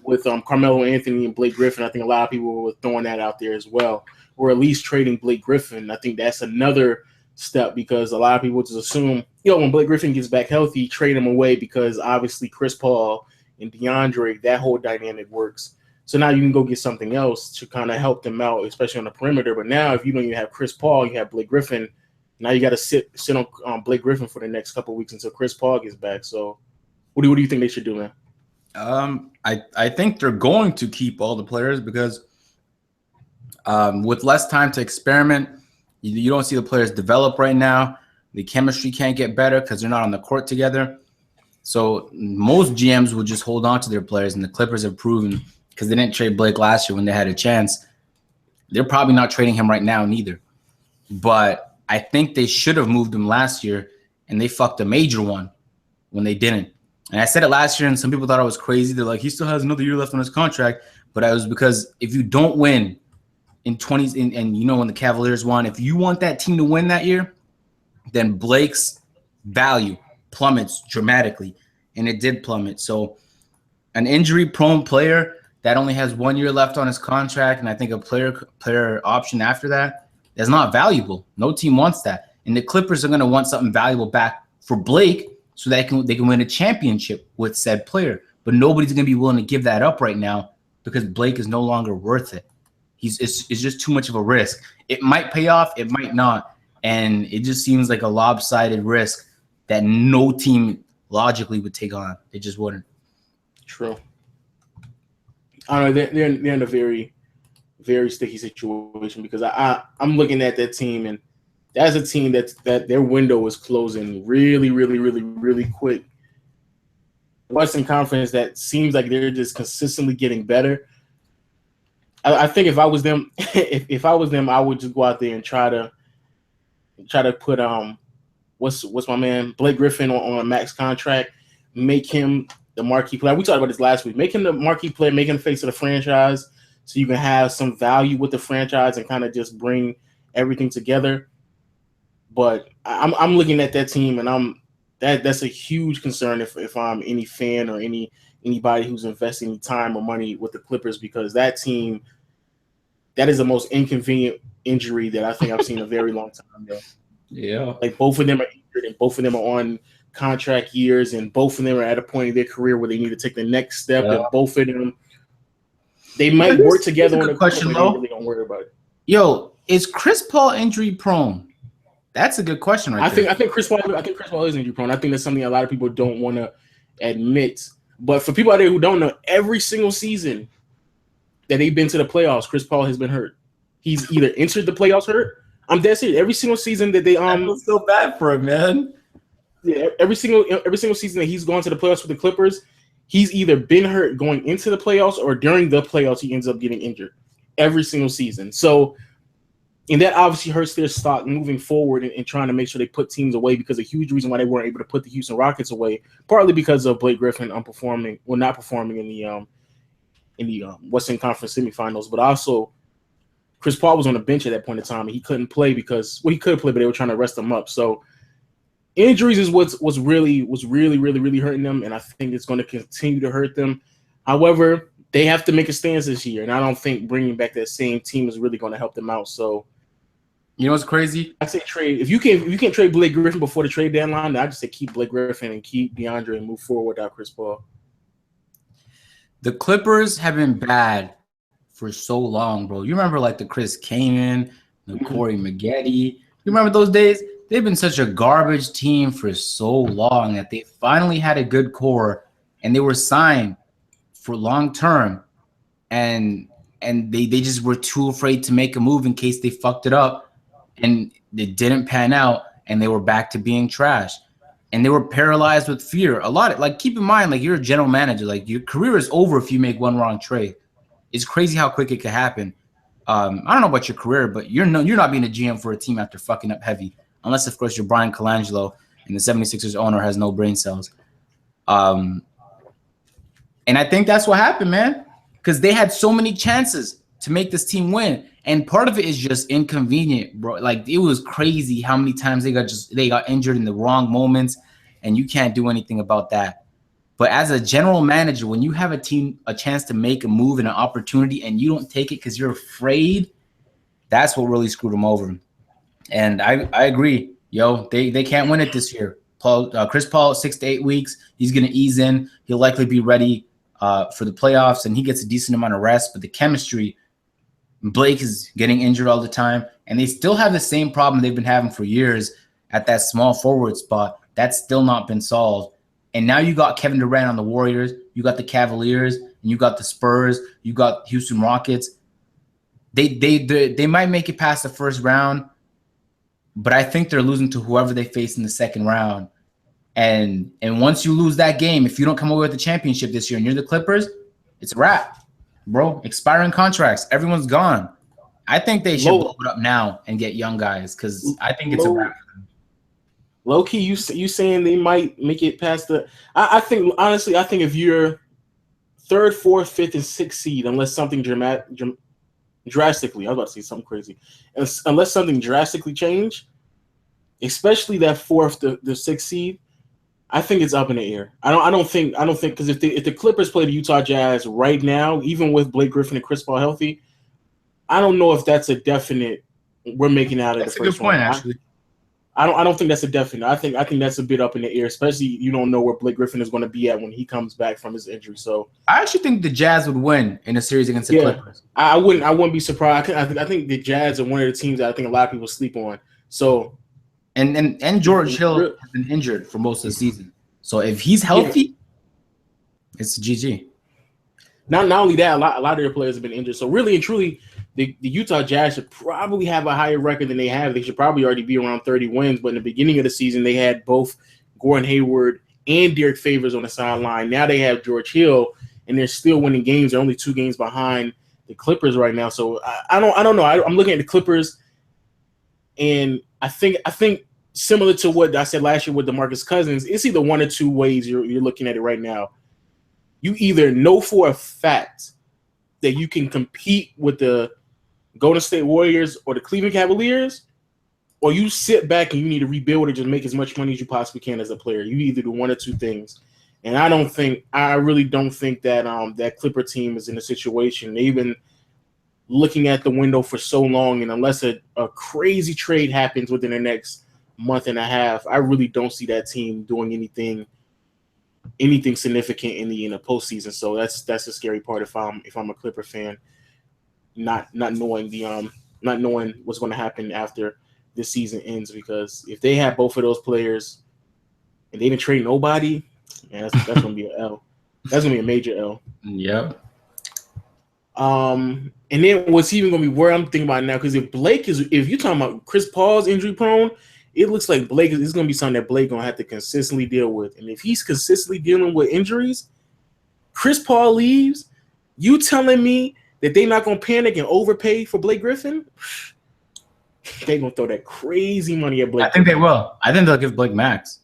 with Carmelo Anthony and Blake Griffin. I think a lot of people were throwing that out there as well, or at least trading Blake Griffin. I think that's another step because a lot of people just assume, when Blake Griffin gets back healthy, trade him away because obviously Chris Paul and DeAndre, that whole dynamic works. So now you can go get something else to kind of help them out, especially on the perimeter. But now if you don't even have Chris Paul, you have Blake Griffin. Now you got to sit on Blake Griffin for the next couple of weeks until Chris Paul gets back. So what do you think they should do, man? I think they're going to keep all the players because with less time to experiment, you don't see the players develop right now. The chemistry can't get better because they're not on the court together. So most GMs will just hold on to their players, and the Clippers have proven because they didn't trade Blake last year when they had a chance. They're probably not trading him right now neither. But I think they should have moved him last year, and they fucked a major one when they didn't. And I said it last year, and some people thought I was crazy. They're like, he still has another year left on his contract. But it was because if you don't win in 20s, and when the Cavaliers won, if you want that team to win that year, then Blake's value plummets dramatically, and it did plummet. So an injury-prone player that only has 1 year left on his contract, and I think a player option after that, is not valuable. No team wants that. And the Clippers are going to want something valuable back for Blake so that they can win a championship with said player. But nobody's going to be willing to give that up right now because Blake is no longer worth it. It's just too much of a risk. It might pay off, it might not. And it just seems like a lopsided risk that no team logically would take on. They just wouldn't. True. I don't know. They're in a very, very sticky situation because I'm looking at that team, and that's a team that their window is closing really, really, really, really quick. Western Conference that seems like they're just consistently getting better. I think if I was them, if I was them, I would just go out there and try to put what's my man Blake Griffin on a max contract, make him the marquee player. We talked about this last week. Make him the marquee player, make him the face of the franchise, so you can have some value with the franchise and kind of just bring everything together. But I'm looking at that team, and that's a huge concern if I'm any fan or anybody who's investing time or money with the Clippers, because that team, that is the most inconvenient injury that I think I've seen in a very long time. Though. Yeah, like both of them are injured, and both of them are on contract years, and both of them are at a point in their career where they need to take the next step. Yeah. And both of them, they might work together on a question, though. They really don't worry about it. Yo, is Chris Paul injury prone? That's a good question, right there. I think Chris Paul is injury prone. I think that's something a lot of people don't want to admit. But for people out there who don't know, every single season that they've been to the playoffs, Chris Paul has been hurt. He's either entered the playoffs hurt. I'm dead serious. Every single season that they I feel so bad for him, man. Yeah, every single season that he's gone to the playoffs with the Clippers, he's either been hurt going into the playoffs or during the playoffs he ends up getting injured. Every single season. So, and that obviously hurts their stock moving forward and trying to make sure they put teams away, because a huge reason why they weren't able to put the Houston Rockets away, partly because of Blake Griffin not performing in the Western Conference semifinals, but also Chris Paul was on the bench at that point in time, and he couldn't play because he could play, but they were trying to rest him up. So injuries is was really hurting them, and I think it's going to continue to hurt them. However, they have to make a stance this year, and I don't think bringing back that same team is really going to help them out. So, you know what's crazy? I say trade. If you can't trade Blake Griffin before the trade deadline, I just say keep Blake Griffin and keep DeAndre and move forward without Chris Paul. The Clippers have been bad for so long, bro. You remember like the Chris Kaman, the Corey Maggette. You remember those days? They've been such a garbage team for so long that they finally had a good core, and they were signed for long term, and they just were too afraid to make a move in case they fucked it up, and it didn't pan out, and they were back to being trash. And they were paralyzed with fear. A lot of, like, keep in mind, like, you're a general manager. Like, your career is over if you make one wrong trade. It's crazy how quick it could happen. I don't know about your career, but you're not being a GM for a team after fucking up heavy. Unless, of course, you're Brian Colangelo and the 76ers owner has no brain cells. And I think that's what happened, man. Because they had so many chances to make this team win. And part of it is just inconvenient, bro. Like, it was crazy how many times they got injured in the wrong moments, and you can't do anything about that. But as a general manager, when you have a team a chance to make a move and an opportunity and you don't take it because you're afraid, that's what really screwed them over. And I agree. Yo, they can't win it this year. Chris Paul, 6 to 8 weeks. He's going to ease in. He'll likely be ready for the playoffs, and he gets a decent amount of rest. But the chemistry, Blake is getting injured all the time, and they still have the same problem they've been having for years at that small forward spot. That's still not been solved. And now you got Kevin Durant on the Warriors, you got the Cavaliers, and you got the Spurs, you got Houston Rockets. They might make it past the first round, but I think they're losing to whoever they face in the second round. And once you lose that game, if you don't come away with the championship this year and you're the Clippers, it's a wrap. Bro, expiring contracts. Everyone's gone. I think they should blow it up now and get young guys because I think it's a wrap for them. Low key, you saying they might make it past the I think, honestly, I think if you're 3rd, 4th, 5th, and 6th seed, unless something drastically, I was about to say something crazy. Unless something drastically changed, especially that 4th, the 6th seed, I think it's up in the air. I don't think because if the Clippers play the Utah Jazz right now, even with Blake Griffin and Chris Paul healthy, I don't know if that's a definite. We're making out of the first round. That's a good point, actually. I don't think that's a definite. I think that's a bit up in the air, especially you don't know where Blake Griffin is going to be at when he comes back from his injury. So I actually think the Jazz would win in a series against the Clippers. I wouldn't be surprised. I think the Jazz are one of the teams that I think a lot of people sleep on. So. And George Hill has been injured for most of the season. So if he's healthy, it's GG. Not only that, a lot of their players have been injured. So really and truly, the Utah Jazz should probably have a higher record than they have. They should probably already be around 30 wins. But in the beginning of the season, they had both Gordon Hayward and Derek Favors on the sideline. Now they have George Hill, and they're still winning games. They're only 2 games behind the Clippers right now. So I don't know. I'm looking at the Clippers, and I think similar to what I said last year with DeMarcus Cousins, it's either one or two ways you're looking at it right now. You either know for a fact that you can compete with the Golden State Warriors or the Cleveland Cavaliers, or you sit back and you need to rebuild or just make as much money as you possibly can as a player. You either do one or two things. And I really don't think that that Clipper team is in a situation. They've been looking at the window for so long, and unless a crazy trade happens within the next month and a half, I really don't see that team doing anything significant in the postseason. So that's the scary part if I'm a Clipper fan, not knowing what's going to happen after this season ends. Because if they have both of those players and they didn't trade nobody, man, that's going to be an L. That's going to be a major L. Yep. And then what's even going to be where I'm thinking about now, because if you're talking about Chris Paul's injury prone, it looks like Blake is going to be something that Blake going to have to consistently deal with. And if he's consistently dealing with injuries, Chris Paul leaves, you telling me that they're not going to panic and overpay for Blake Griffin? They're going to throw that crazy money at Blake. I think they will. I think they'll give Blake max.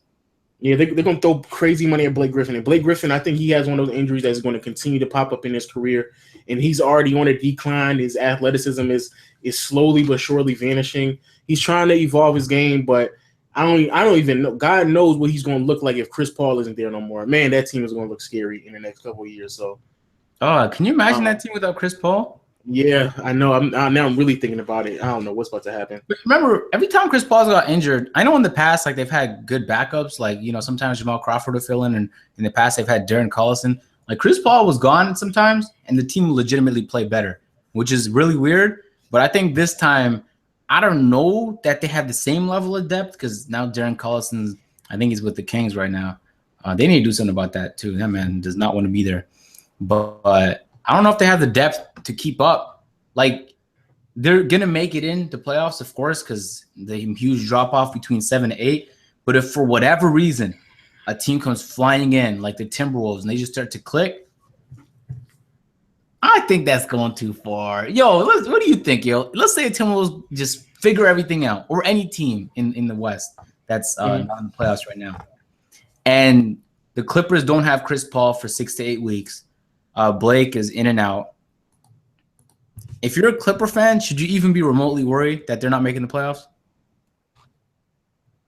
Yeah, they're going to throw crazy money at Blake Griffin. And Blake Griffin, I think he has one of those injuries that's going to continue to pop up in his career. And he's already on a decline. His athleticism is slowly but surely vanishing. He's trying to evolve his game, but I don't even know. God knows what he's going to look like if Chris Paul isn't there no more. Man, that team is going to look scary in the next couple of years. So, can you imagine that team without Chris Paul? Yeah, I know. Now I'm really thinking about it. I don't know what's about to happen. But remember, every time Chris Paul's got injured, I know in the past, like they've had good backups. Like, sometimes Jamal Crawford will fill in, and in the past they've had Darren Collison. Like Chris Paul was gone sometimes, and the team will legitimately play better, which is really weird. But I think this time, I don't know that they have the same level of depth because now Darren Collison, I think he's with the Kings right now. They need to do something about that too. That man does not want to be there. But I don't know if they have the depth to keep up. Like, they're gonna make it in the playoffs, of course, because the huge drop off between 7 to 8. But if for whatever reason a team comes flying in like the Timberwolves and they just start to click, I think that's going too far. Yo, what do you think, yo? Let's say the Timberwolves just figure everything out, or any team in the West that's not in the playoffs right now, and the Clippers don't have Chris Paul for 6 to 8 weeks. Blake is in and out. If you're a Clipper fan, should you even be remotely worried that they're not making the playoffs?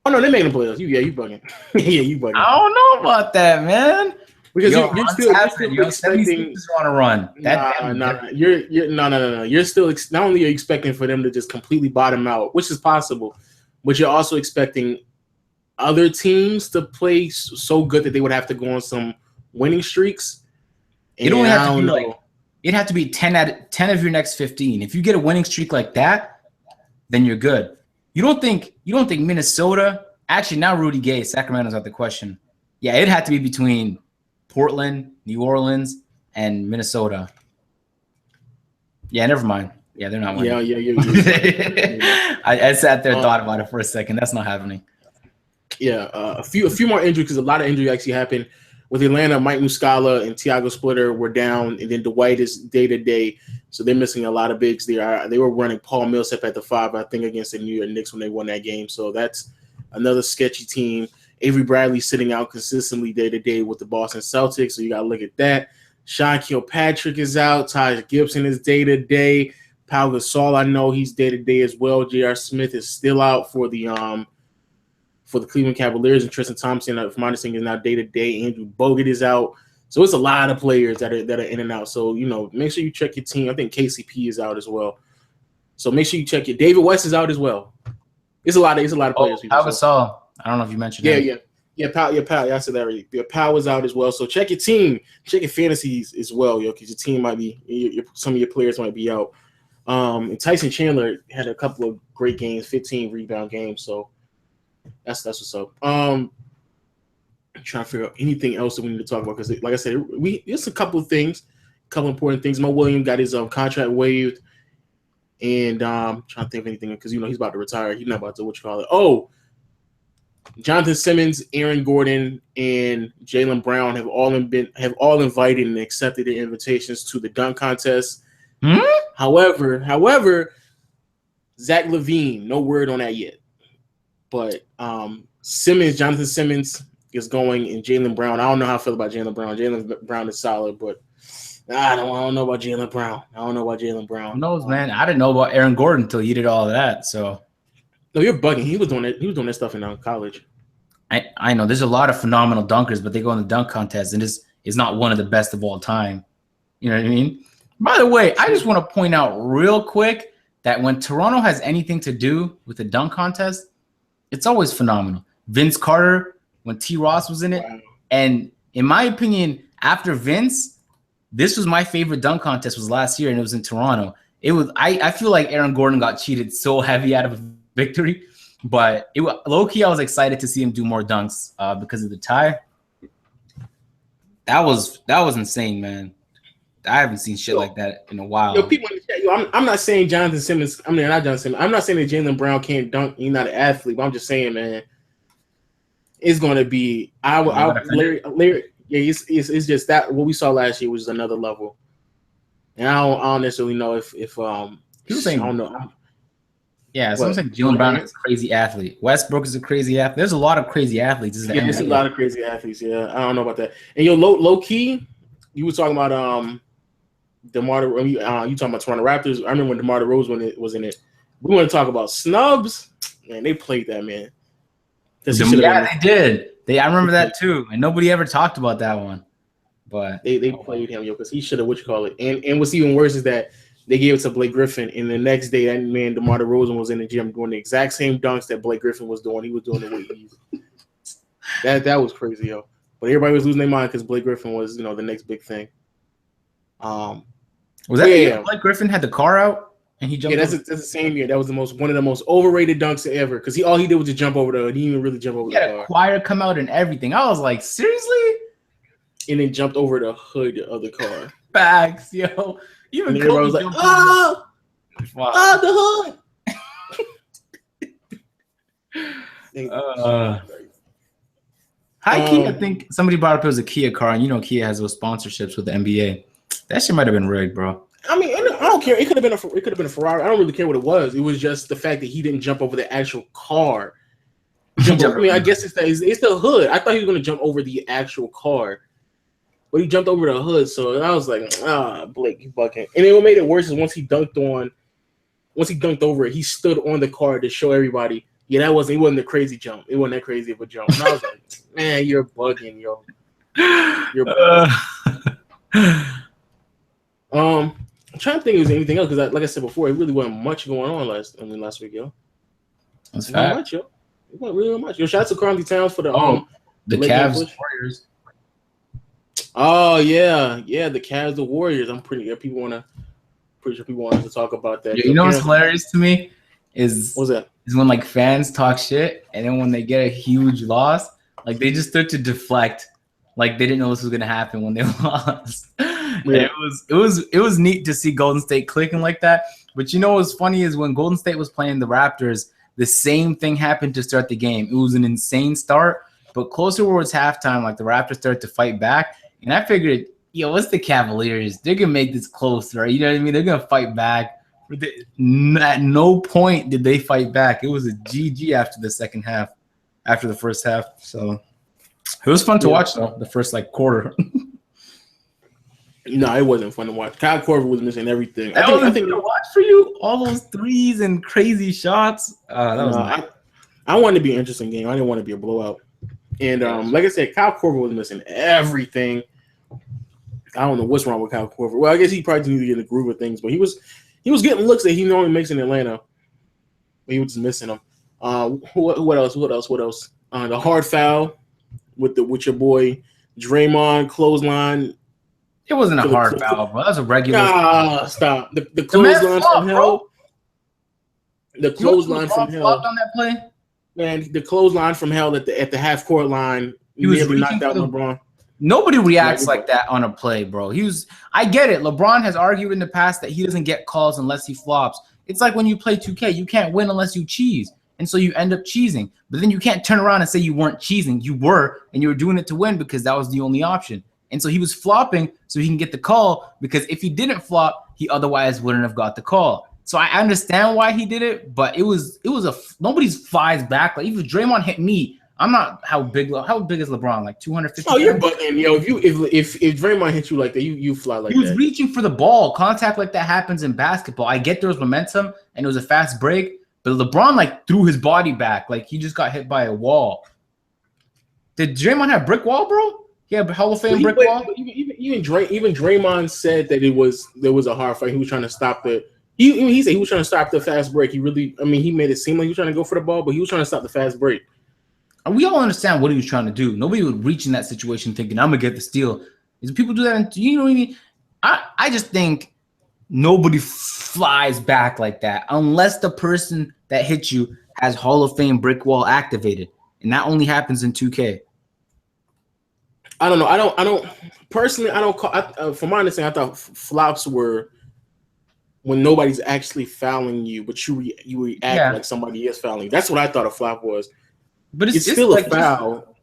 Oh no, they're making the playoffs. You bugging. Yeah, you bugging. I don't know about that, man. Because you're still expecting on a run. No. You're still not only are you expecting for them to just completely bottom out, which is possible, but you're also expecting other teams to play so good that they would have to go on some winning streaks. It only have to be it'd have to be 10 of your next 15. If you get a winning streak like that, then you're good. You don't think Minnesota? Actually, now Rudy Gay, Sacramento's out the question. Yeah, it'd have to be between Portland, New Orleans, and Minnesota. Yeah, never mind. Yeah, they're not winning. Yeah. I sat there and thought about it for a second. That's not happening. Yeah, a few more injuries, because a lot of injuries actually happened with Atlanta. Mike Muscala and Thiago Splitter were down, and then Dwight is day-to-day, so they're missing a lot of bigs there. They were running Paul Millsap at the 5, I think, against the New York Knicks when they won that game, so that's another sketchy team. Avery Bradley sitting out consistently day-to-day with the Boston Celtics, so you got to look at that. Sean Kilpatrick is out. Taj Gibson is day-to-day. Pau Gasol, I know he's day-to-day as well. J.R. Smith is still out for the Cleveland Cavaliers, and Tristan Thompson, from my understanding, is now day-to-day. Andrew Bogut is out. So it's a lot of players that are in and out. So, make sure you check your team. I think KCP is out as well. So make sure you check it. David West is out as well. It's a lot of players. Pau Gasol. I don't know if you mentioned that. Yeah, Pau. I said that already. Yeah, Pau is out as well. So check your team. Check your fantasies as well, because your team might be some of your players might be out. And Tyson Chandler had a couple of great games, 15 rebound games. So that's what's up. I'm trying to figure out anything else that we need to talk about, because, like I said, there's a couple of things, a couple important things. Mo Williams got his contract waived, and I'm trying to think of anything, because he's about to retire. He's not about to Jonathan Simmons, Aaron Gordon, and Jaylen Brown have all invited and accepted the invitations to the dunk contest. However, Zach LaVine, no word on that yet. But Jonathan Simmons is going, and Jaylen Brown. I don't know how I feel about Jaylen Brown. Jaylen Brown is solid, but I don't know about Jaylen Brown. Who knows, man? I didn't know about Aaron Gordon until he did all of that. So. No, you're bugging. He was doing that stuff in college. I know there's a lot of phenomenal dunkers, but they go in the dunk contest, and is not one of the best of all time. You know what I mean? By the way, I just want to point out real quick that when Toronto has anything to do with the dunk contest, it's always phenomenal. Vince Carter, when T. Ross was in it, and in my opinion, after Vince, this was my favorite dunk contest was last year, and it was in Toronto. It was I feel like Aaron Gordon got cheated so heavy out of a victory, but low-key I was excited to see him do more dunks because of the tie. That was insane, man. I haven't seen shit like that in a while. People in the chat, I'm not saying Jonathan Simmons. I mean, not Jonathan Simmons. I'm not saying that Jaylen Brown can't dunk. He's not an athlete, but I'm just saying, man, it's going to be. Larry. Yeah, it's just that what we saw last year was another level, and I don't necessarily know if people saying I don't know. Yeah, someone saying Jaylen Brown is a crazy athlete. Westbrook is a crazy athlete. There's a lot of crazy athletes. There's a lot of crazy athletes. Yeah, I don't know about that. And low key, you were talking about DeMar. You talking about Toronto Raptors? I remember when DeMar DeRozan was in it. We want to talk about snubs. Man, they played that, man. Yeah, they did. I remember that too, and nobody ever talked about that one. But they played him, because he should have And what's even worse is that they gave it to Blake Griffin, and the next day that man DeMar DeRozan was in the gym doing the exact same dunks that Blake Griffin was doing. He was doing the way he that was crazy, yo. But everybody was losing their mind because Blake Griffin was, the next big thing. Was that Blake Griffin had the car out And he jumped. Yeah, that's the same year. That was one of the most overrated dunks ever. Because all he did was just jump over the hood. He didn't even really jump over the car. He had a choir come out and everything. I was like, seriously? And then jumped over the hood of the car. Facts, yo. Even Kobe was like, oh, the hood. Kia, I think somebody brought up it was a Kia car, and you know Kia has those sponsorships with the NBA. That shit might have been rigged, bro. I mean, I don't care. It could have been a Ferrari. I don't really care what it was. It was just the fact that he didn't jump over the actual car. I guess it's the hood. I thought he was going to jump over the actual car, but he jumped over the hood. So I was like, Blake, you bucking. And then what made it worse is once he dunked over it, he stood on the car to show everybody. Yeah, it wasn't a crazy jump. It wasn't that crazy of a jump. And I was like, man, you're bugging, yo. You're bugging. I'm trying to think if there's anything else because, like I said before, it really wasn't much going on last week, yo. That's not much, yo. It wasn't really much. Yo, shout out to Carmelo Towns for the Cavs Warriors. Oh yeah, the Cavs the Warriors. Pretty sure people want to talk about that. Yeah, you know what's hilarious to me is what's that? Is when like fans talk shit and then when they get a huge loss, like they just start to deflect, like they didn't know this was gonna happen when they lost. Yeah. It was neat to see Golden State clicking like that. But you know what's funny is when Golden State was playing the Raptors, the same thing happened to start the game. It was an insane start, but closer towards halftime, like the Raptors started to fight back, and I figured, yo, what's the Cavaliers? They're gonna make this closer, right? You know what I mean? They're gonna fight back. At no point did they fight back. It was a GG after the second half, after the first half. So it was fun to watch though. The first like quarter. No, it wasn't fun to watch. Kyle Korver was missing everything. I think to watch for you all those threes and crazy shots. That was nice. I wanted to be an interesting game. I didn't want to be a blowout. And like I said, Kyle Korver was missing everything. I don't know what's wrong with Kyle Korver. Well, I guess he probably needed to get in the groove of things, but he was getting looks that he normally makes in Atlanta. But he was just missing them. What else? The hard foul with your boy Draymond clothesline. It wasn't a hard foul, bro. That was a regular. Nah, stop. The clothesline from hell. The clothesline from hell. On that play? Man, the clothesline from hell at the half court line. He was nearly knocked out LeBron. Nobody reacts like that on a play, bro. I get it. LeBron has argued in the past that he doesn't get calls unless he flops. It's like when you play 2K, you can't win unless you cheese. And so you end up cheesing. But then you can't turn around and say you weren't cheesing. You were, and you were doing it to win because that was the only option. And so he was flopping so he can get the call because if he didn't flop, he otherwise wouldn't have got the call. So I understand why he did it, but it was nobody's flies back. Like even Draymond hit me, I'm not how big is LeBron? Like 250. Oh, you're bugging, yo. If Draymond hits you like that, you fly like that. He was reaching for the ball. Contact like that happens in basketball. I get there was momentum and it was a fast break, but LeBron like threw his body back, like he just got hit by a wall. Did Draymond have brick wall, bro? Yeah, but Hall of Fame brick wall. Even Draymond said that there was a hard fight. He was trying to stop the. He said he was trying to stop the fast break. He made it seem like he was trying to go for the ball, but he was trying to stop the fast break. We all understand what he was trying to do. Nobody would reach in that situation thinking I'm gonna get the steal. Is people do that? You know what I mean? I just think nobody flies back like that unless the person that hit you has Hall of Fame brick wall activated, and that only happens in 2K. I don't know. I don't personally. I don't call. From my understanding, I thought flops were when nobody's actually fouling you, but you react like somebody is fouling. That's what I thought a flop was. But it's still like a foul.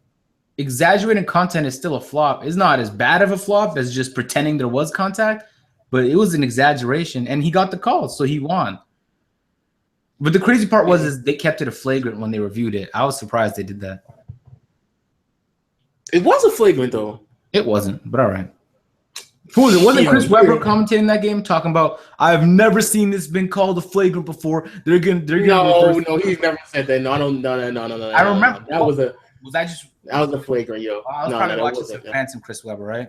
Exaggerating content is still a flop. It's not as bad of a flop as just pretending there was contact, but it was an exaggeration, and he got the call, so he won. But the crazy part is they kept it a flagrant when they reviewed it. I was surprised they did that. It was a flagrant, though. It wasn't, but all right. Who was it? Wasn't Chris Webber commentating that game talking about, I've never seen this been called a flagrant before. They're gonna No, he's never said that. No. I remember that was a a flagrant, yo. I was probably watching some Phantom Chris Webber, right?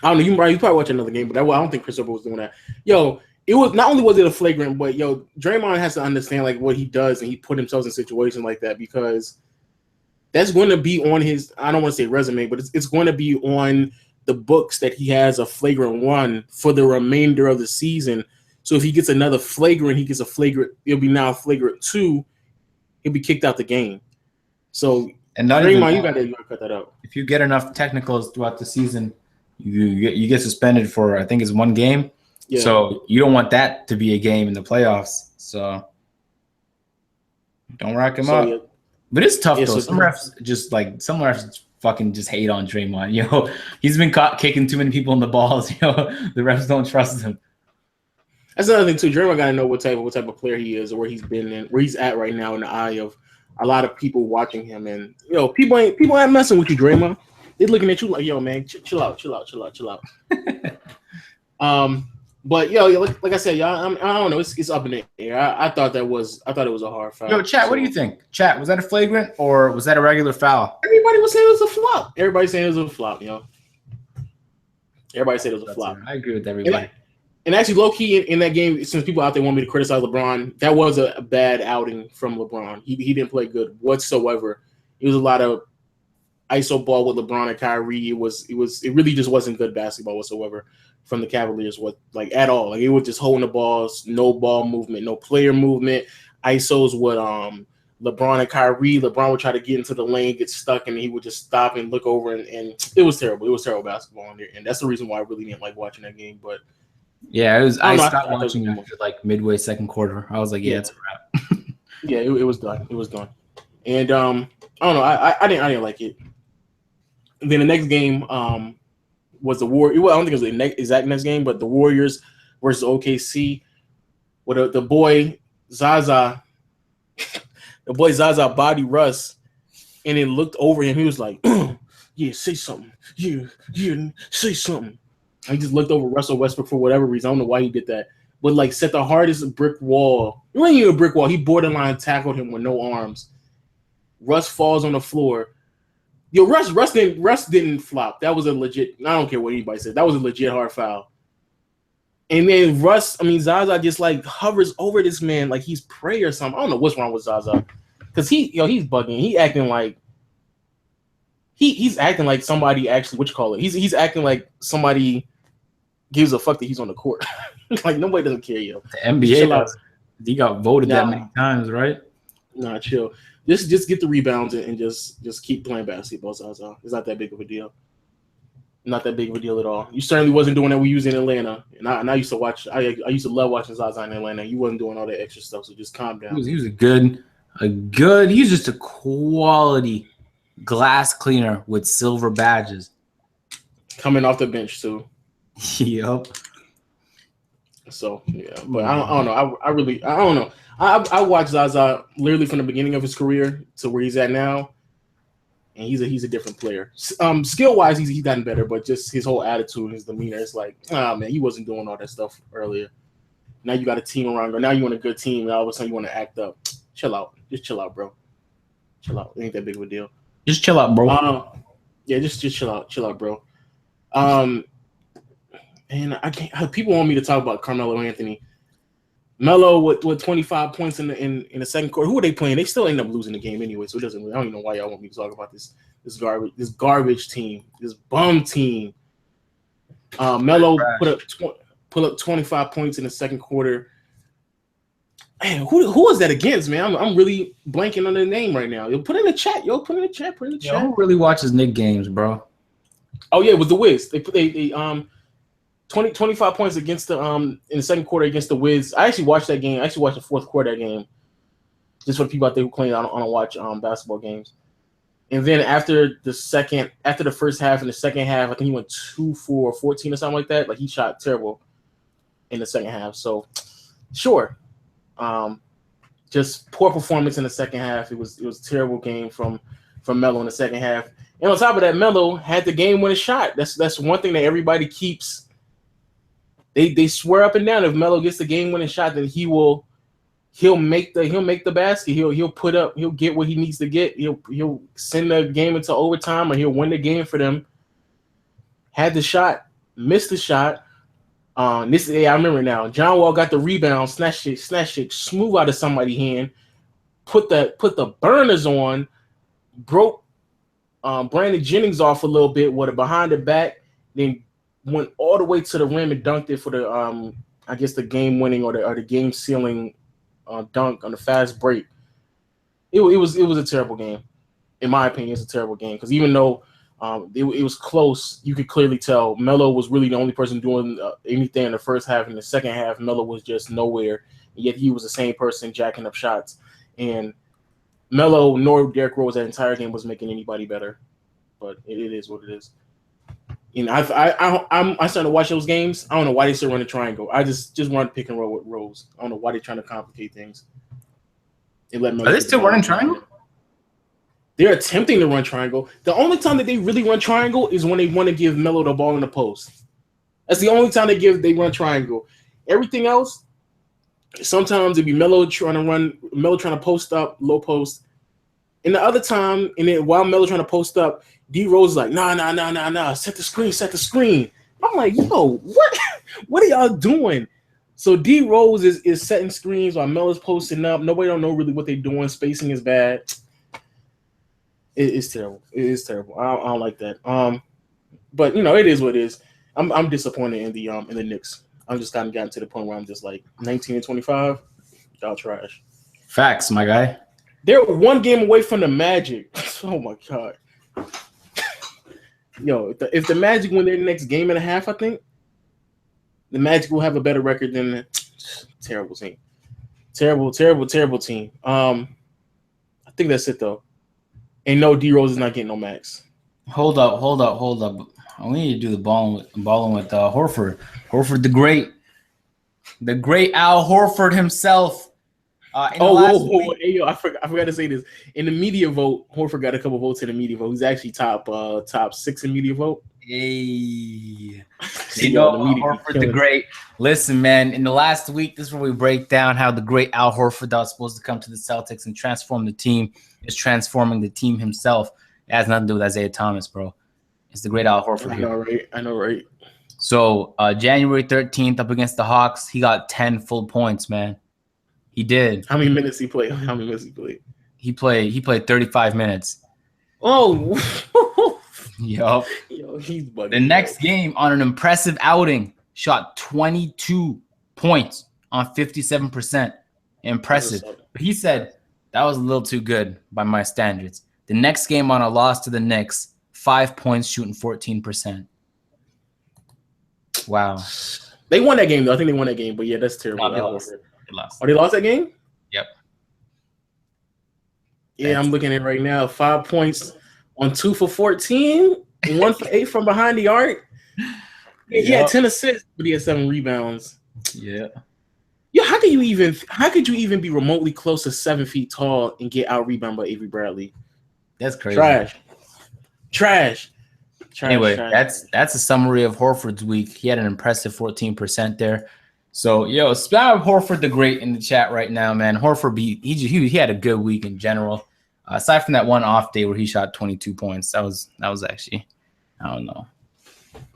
I don't know. You probably watch another game, but I don't think Chris Webber was doing that. Yo, it was not only was it a flagrant, but yo, Draymond has to understand like what he does, and he put himself in situations like that because that's going to be on his. I don't want to say resume, but it's going to be on the books that he has a flagrant one for the remainder of the season. So if he gets another flagrant, it'll be now flagrant 2. He'll be kicked out the game. So And not Draymond, even you gotta cut that out. if you get enough technicals throughout the season, you get suspended for I think it's 1 game. Yeah. So you don't want that to be a game in the playoffs. So don't rack him up. Yeah. But it's tough though. Some refs fucking just hate on Draymond. Yo, he's been caught kicking too many people in the balls. Yo, the refs don't trust him. That's another thing too. Draymond gotta know what type of player he is, or where he's been in, where he's at right now in the eye of a lot of people watching him. And people ain't messing with you, Draymond. They're looking at you like, yo, man, chill out. But like I said, y'all, I don't know. It's up in the air. I thought it was a hard foul. Yo, chat, what do you think? Chat, was that a flagrant or was that a regular foul? Everybody was saying it was a flop. Everybody saying it was a flop, yo. Everybody said it was a flop. I agree with everybody. And actually, low key in that game, since people out there want me to criticize LeBron, that was a bad outing from LeBron. He didn't play good whatsoever. It was a lot of ISO ball with LeBron and Kyrie. It really just wasn't good basketball whatsoever from the Cavaliers, at all. Like, it was just holding the balls, no ball movement, no player movement. ISOs with LeBron and Kyrie. LeBron would try to get into the lane, get stuck, and he would just stop and look over, and it was terrible. It was terrible basketball in there, and that's the reason why I really didn't like watching that game. But yeah, it was. I stopped watching after midway second quarter. I was like, yeah, it's a wrap. Yeah, it was done. It was done, and I don't know. I didn't like it. And then the next game was the Warriors. Well, I don't think it was the exact next game, but the Warriors versus OKC. With the boy Zaza, body Russ, and then looked over him. He was like, "Yeah, say something. Yeah, say something." And he just looked over Russell Westbrook for whatever reason. I don't know why he did that, but set the hardest brick wall. It wasn't even a brick wall. He borderline tackled him with no arms. Russ falls on the floor. Yo, Russ didn't flop. That was a legit. I don't care what anybody said. That was a legit hard foul. And then Zaza just hovers over this man like he's prey or something. I don't know what's wrong with Zaza, because he's bugging. He acting like he's acting like somebody actually. He's acting like somebody gives a fuck that he's on the court. Like, nobody doesn't care, yo. The NBA, he got voted that many times, right? Nah, chill. Just get the rebounds and just keep playing basketball, Zaza. It's not that big of a deal. Not that big of a deal at all. You certainly wasn't doing that when you was in Atlanta. And I used to watch. I used to love watching Zaza in Atlanta. You wasn't doing all that extra stuff, so just calm down. He was a good. He was just a quality glass cleaner with silver badges. Coming off the bench too. Yep. So yeah, but I don't know. I don't know. I watched Zaza literally from the beginning of his career to where he's at now, and he's a different player. Skill wise, he's gotten better, but just his whole attitude, his demeanor, it's like, man, he wasn't doing all that stuff earlier. Now you got a team around you. Now you want a good team. And all of a sudden you want to act up. Chill out. Just chill out, bro. Chill out. It ain't that big of a deal. Just chill out, bro. Yeah, just chill out. Chill out, bro. And I can't. People want me to talk about Carmelo Anthony. Melo with 25 points in the second quarter. Who are they playing? They still end up losing the game anyway, so it doesn't. I don't even know why y'all want me to talk about this garbage team, this bum team. Melo put up 25 points in the second quarter. Man, who was that against, man? I'm really blanking on the name right now. Put in the chat. Put in the chat. Who really watches Knicks games, bro? Oh yeah, it was the Wiz. They 25 points against the in the second quarter against the Wiz. I actually watched that game. I actually watched the fourth quarter game, just for the people out there who claim I don't watch basketball games. And then after the first half and the second half, I think he went 2 for 14 or something like that. Like, he shot terrible in the second half. So sure, just poor performance in the second half. It was a terrible game from Melo in the second half. And on top of that, Melo had the game-winning shot. That's one thing that everybody keeps. They swear up and down if Melo gets the game-winning shot, then he'll make the basket. He'll get what he needs to get. He'll send the game into overtime, or he'll win the game for them. Had the shot, missed the shot. I remember now. John Wall got the rebound, snatched it smooth out of somebody's hand. Put the burners on, broke Brandon Jennings off a little bit with a behind the back, then went all the way to the rim and dunked it for the I I guess the game winning or the game sealing dunk on the fast break. It was a terrible game. In my opinion, it's a terrible game because even though it was close, you could clearly tell Melo was really the only person doing anything in the first half. In the second half, Melo was just nowhere. Yet he was the same person jacking up shots. And Melo nor Derrick Rose that entire game was making anybody better. But it is what it is. You know, I started to watch those games. I don't know why they still run a triangle. I just run pick and roll with Rose. I don't know why they're trying to complicate things. Are they still running triangle? They're attempting to run triangle. The only time that they really run triangle is when they want to give Melo the ball in the post. That's the only time they run triangle. Everything else, sometimes it'd be Melo trying to post up, low post. And the other time, and then while Melo trying to post up, D Rose is like, nah, set the screen. I'm like, yo, what are y'all doing? So D Rose is setting screens while Melo's posting up. Nobody don't know really what they're doing. Spacing is bad. It's terrible. It is terrible. I don't like that. But you know, it is what it is. I'm disappointed in the Knicks. I'm just kind of gotten to the point where I'm just like 19 and 25. Y'all trash. Facts, my guy. They're one game away from the Magic. Oh my god. Yo, if the Magic win their next game and a half, I think the Magic will have a better record than the terrible team. Terrible team. I think that's it though. And no, D Rose is not getting no max. Hold up. We need to do the balling with Horford. Horford the great Al Horford himself. Yo, I forgot to say this. In the media vote, Horford got a couple votes in the media vote. He's actually top 6 in media vote. Hey, Horford the great. Listen, man, in the last week, this is where we break down how the great Al Horford that was supposed to come to the Celtics and transform the team is transforming the team himself. It has nothing to do with Isaiah Thomas, bro. It's the great Al Horford here. I know, right? So, January 13th up against the Hawks, he got 10 full points, man. He did. How many minutes he played? He played 35 minutes. Oh. Yo, he's bugging. The next game on an impressive outing, shot 22 points on 57%. Impressive. But he said that was a little too good by my standards. The next game on a loss to the Knicks, 5 points, shooting 14%. Wow. They won that game, though. I think they won that game. But, yeah, that's terrible. No, they lost. Oh, they lost that game? Yep. Yeah, I'm looking at it right now. 5 points on 2 for 14, 1 for 8 from behind the arc. He had 10 assists, but he had 7 rebounds. Yeah. Yeah, how could you even be remotely close to 7 feet tall and get out rebounded by Avery Bradley? That's crazy. Trash. Anyway, that's a summary of Horford's week. He had an impressive 14% there. So, yo, spam Horford the Great in the chat right now, man. Horford, he had a good week in general. Aside from that one off day where he shot 22 points, that was actually, I don't know.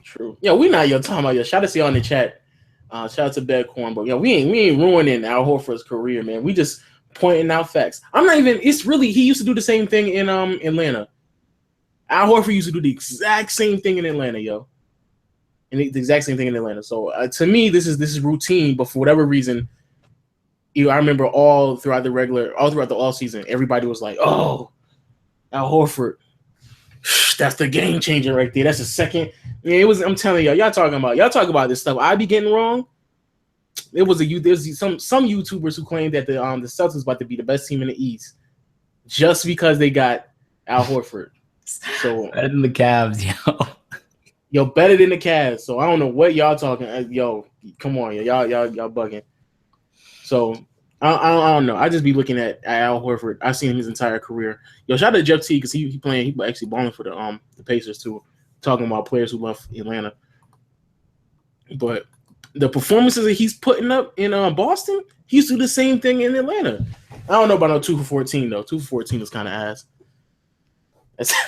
True. Yeah, we not talking about your. Shout out to y'all in the chat. Shout out to Bedcorn, but we ain't ruining Al Horford's career, man. We just pointing out facts. I'm not even. It's really he used to do the same thing in Atlanta. Al Horford used to do the exact same thing in Atlanta, yo. And the exact same thing in Atlanta. So to me, this is routine. But for whatever reason, I remember all throughout the all season, everybody was like, "Oh, Al Horford, that's the game changer right there. That's the second." Yeah, it was. I'm telling y'all talk about this stuff. I be getting wrong. There's some YouTubers who claim that the Celtics about to be the best team in the East just because they got Al Horford. So better than the Cavs, yo. Yo, better than the Cavs. So I don't know what y'all talking. Yo, come on, y'all bugging. So I don't know. I just be looking at Al Horford. I've seen him his entire career. Yo, shout out to Jeff T because he actually balling for the Pacers too. Talking about players who left Atlanta. But the performances that he's putting up in Boston, he used to do the same thing in Atlanta. I don't know about no 2 for 14 though. 2 for 14 is kind of ass.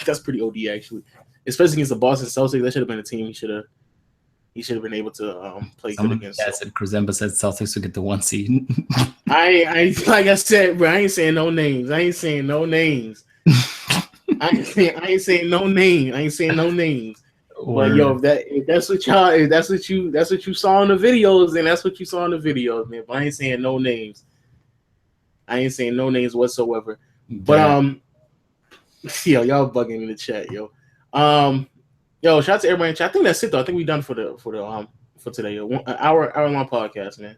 That's pretty OD actually. Especially against the Boston Celtics, that should have been a team he should have been able to play good against. Yeah, said Krzemba said Celtics would get the 1 seed. I like I said, bro, I ain't saying no names. I ain't saying no names. But yo, if that's what you saw in the videos, then that's what you saw in the videos, man. But I ain't saying no names. I ain't saying no names whatsoever. But yo, y'all bugging in the chat, yo. Yo, shout out to everybody in chat. I think that's it though. I think we done for today. Yo. An hour long podcast, man.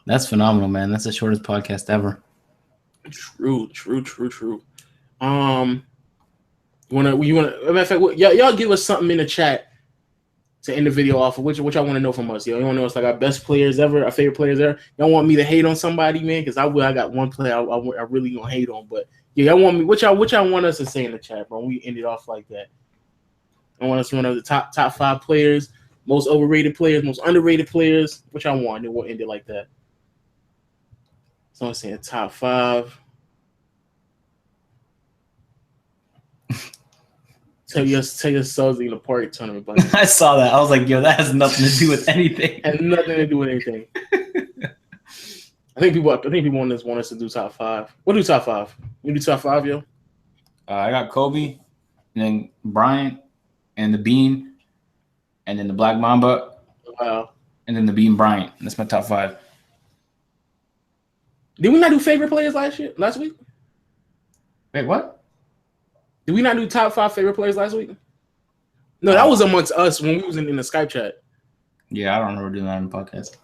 That's phenomenal, man. That's the shortest podcast ever. True. Matter of fact, y'all give us something in the chat to end the video off of which y'all want to know from us. Yo, you want to know us like our best players ever, our favorite players ever. Y'all want me to hate on somebody, man? Because I got one player I really gonna hate on, but yeah, y'all want me. What y'all want us to say in the chat, bro? We end it off like that. I want us to run over the top 5 players, most overrated players, most underrated players. What y'all want? And we'll end it like that. So I'm saying top 5. Tell your subs in the party tournament, buddy. I saw that. I was like, yo, that has nothing to do with anything. Has nothing to do with anything. I think people want us to do top 5. We'll do top 5. You do top 5, yo? I got Kobe, and then Bryant, and the Bean, and then the Black Mamba. Wow. And then the Bean Bryant. That's my top 5. Did we not do favorite players last week? Wait, what? Did we not do top 5 favorite players last week? No, that was amongst us when we was in the Skype chat. Yeah, I don't remember doing that on the podcast.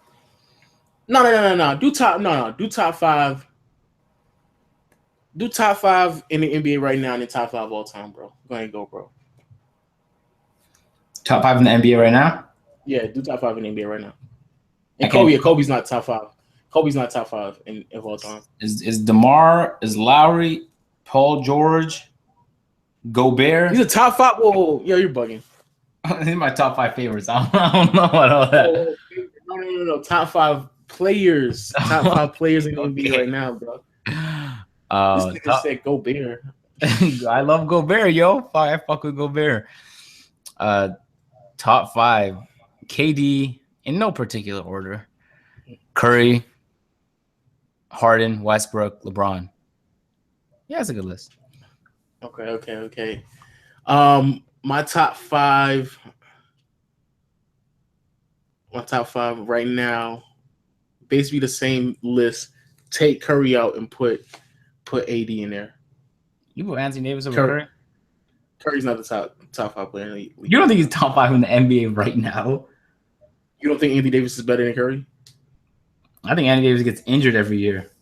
No. Do top 5. Do top 5 in the NBA right now and then top 5 all time, bro. Go ahead and go, bro. Top 5 in the NBA right now? Yeah, do top 5 in the NBA right now. And Kobe's not top 5. Kobe's not top 5 in all time. Is DeMar, is Lowry, Paul George, Gobert? He's a top 5. Whoa, yo, you're bugging. These are my top 5 favorites. I don't know about all that. No. Top 5 players. Top 5 players in the NBA right now, bro. This nigga said Gobert. I love Gobert, yo. I fuck with Gobert. Top 5. KD, in no particular order. Curry, Harden, Westbrook, LeBron. Yeah, that's a good list. Okay. My top 5 right now, basically the same list. Take Curry out and put AD in there. You put Anthony Davis over Curry? Curry's not the top 5 player in the league. You don't think he's top 5 in the NBA right now? You don't think Anthony Davis is better than Curry? I think Anthony Davis gets injured every year.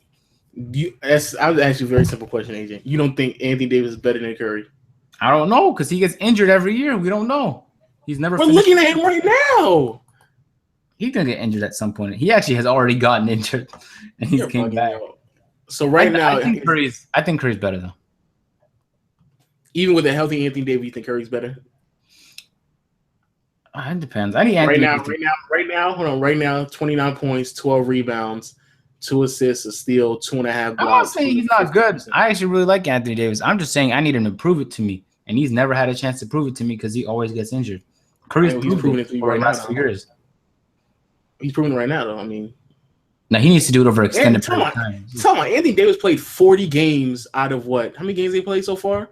I would ask you a very simple question, AJ. You don't think Anthony Davis is better than Curry? I don't know because he gets injured every year. We don't know. He's never. We're looking at him right now. He's gonna get injured at some point. He actually has already gotten injured, and he's came back. So now, I think Curry's better though. Even with a healthy Anthony Davis, you think Curry's better? It depends. I need Anthony right now. Hold on. Right now, 29 points, 12 rebounds, 2 assists, a steal, 2.5 blocks. I'm not saying he's not good. I actually really like Anthony Davis. I'm just saying I need him to prove it to me, and he's never had a chance to prove it to me because he always gets injured. Curry's proving it to you right now. He's proving it right now, though. I mean, now he needs to do it over extended period of time. Tell me, Anthony Davis played 40 games out of what? How many games they played so far?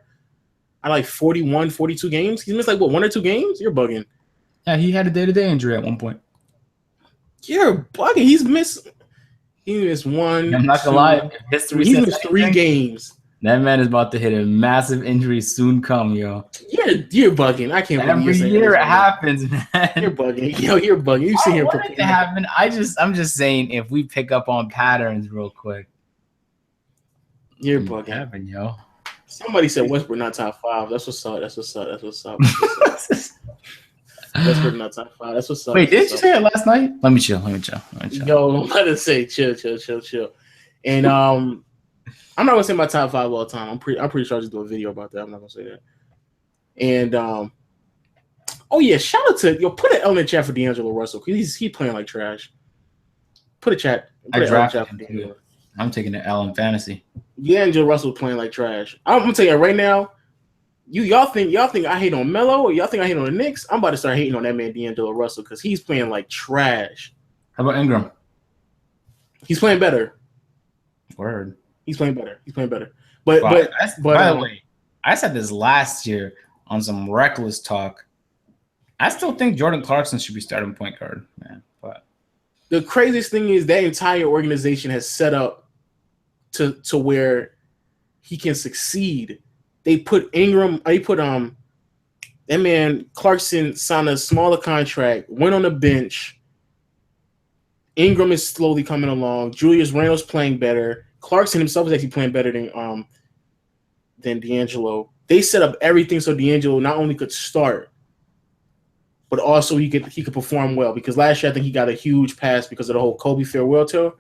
I like 41, 42 games. He's missed like what, 1 or 2 games? You're bugging. Yeah, he had a day-to-day injury at one point. You're bugging. He missed 1. I'm not gonna lie. History he missed 3 games. That man is about to hit a massive injury soon come, yo. You're bugging. I can't believe every year it happens, man. You're bugging. Yo, you're bugging. You see him preparing. To happen. I'm just saying if we pick up on patterns real quick. You're bugging. Happen, yo. Somebody said Westbrook not top 5. That's what's up. Westbrook not top 5. That's what's up. Wait, didn't you say it last night? Let me chill. Yo, let us say chill. And I'm not gonna say my top 5 all time. I'm pretty sure I'll just do a video about that. I'm not gonna say that. And oh yeah, shout out to put an L in the chat for D'Angelo Russell because he's playing like trash. Put a chat. I drafted him. I'm taking the L in fantasy. D'Angelo Russell playing like trash. I'm gonna tell you right now. Y'all think I hate on Melo or y'all think I hate on the Knicks? I'm about to start hating on that man D'Angelo Russell because he's playing like trash. How about Ingram? He's playing better. Word. He's playing better. But by the way, I said this last year on some reckless talk. I still think Jordan Clarkson should be starting point guard, man. But the craziest thing is that entire organization has set up to where he can succeed. They put that man Clarkson signed a smaller contract, went on the bench. Ingram is slowly coming along. Julius Randle's playing better. Clarkson himself is actually playing better than D'Angelo. They set up everything so D'Angelo not only could start, but also he could perform well. Because last year I think he got a huge pass because of the whole Kobe farewell tour.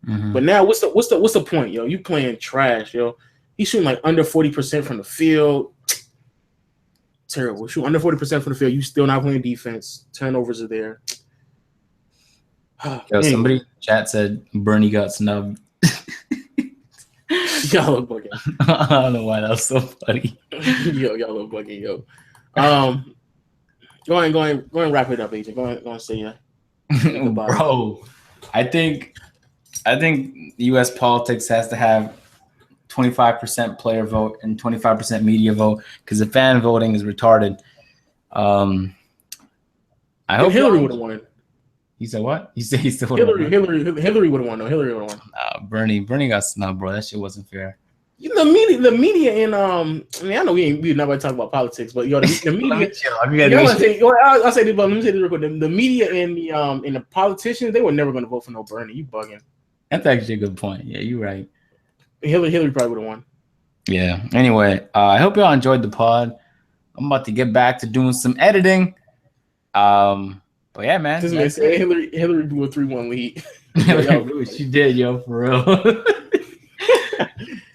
Mm-hmm. But now what's the point, yo? You playing trash, yo. He's shooting like under 40% from the field. Terrible. Shooting under 40% from the field. You still not playing defense. Turnovers are there. Yo, somebody in the chat said Bernie got snubbed. Y'all look bugging. I don't know why that was so funny. Yo, y'all look bugging, yo. Go ahead, wrap it up, AJ. Go ahead, say goodbye. Bro, I think U.S. politics has to have 25% player vote and 25% media vote because the fan voting is retarded. I hope Hillary would have won. He said what? He said he still Hillary would have won. No, Hillary would have won. Bernie got snubbed, bro. That shit wasn't fair. The media, and I mean, I know we never talk about politics, but yo, the media. I'll say this, but let me say this real quick. The media and the politicians, they were never going to vote for no Bernie. You bugging? That's actually a good point. Yeah, you're right. Hillary probably would have won. Yeah. Anyway, I hope y'all enjoyed the pod. I'm about to get back to doing some editing. But yeah, man. This man said Hillary blew a 3-1 lead. She did, yo, for real.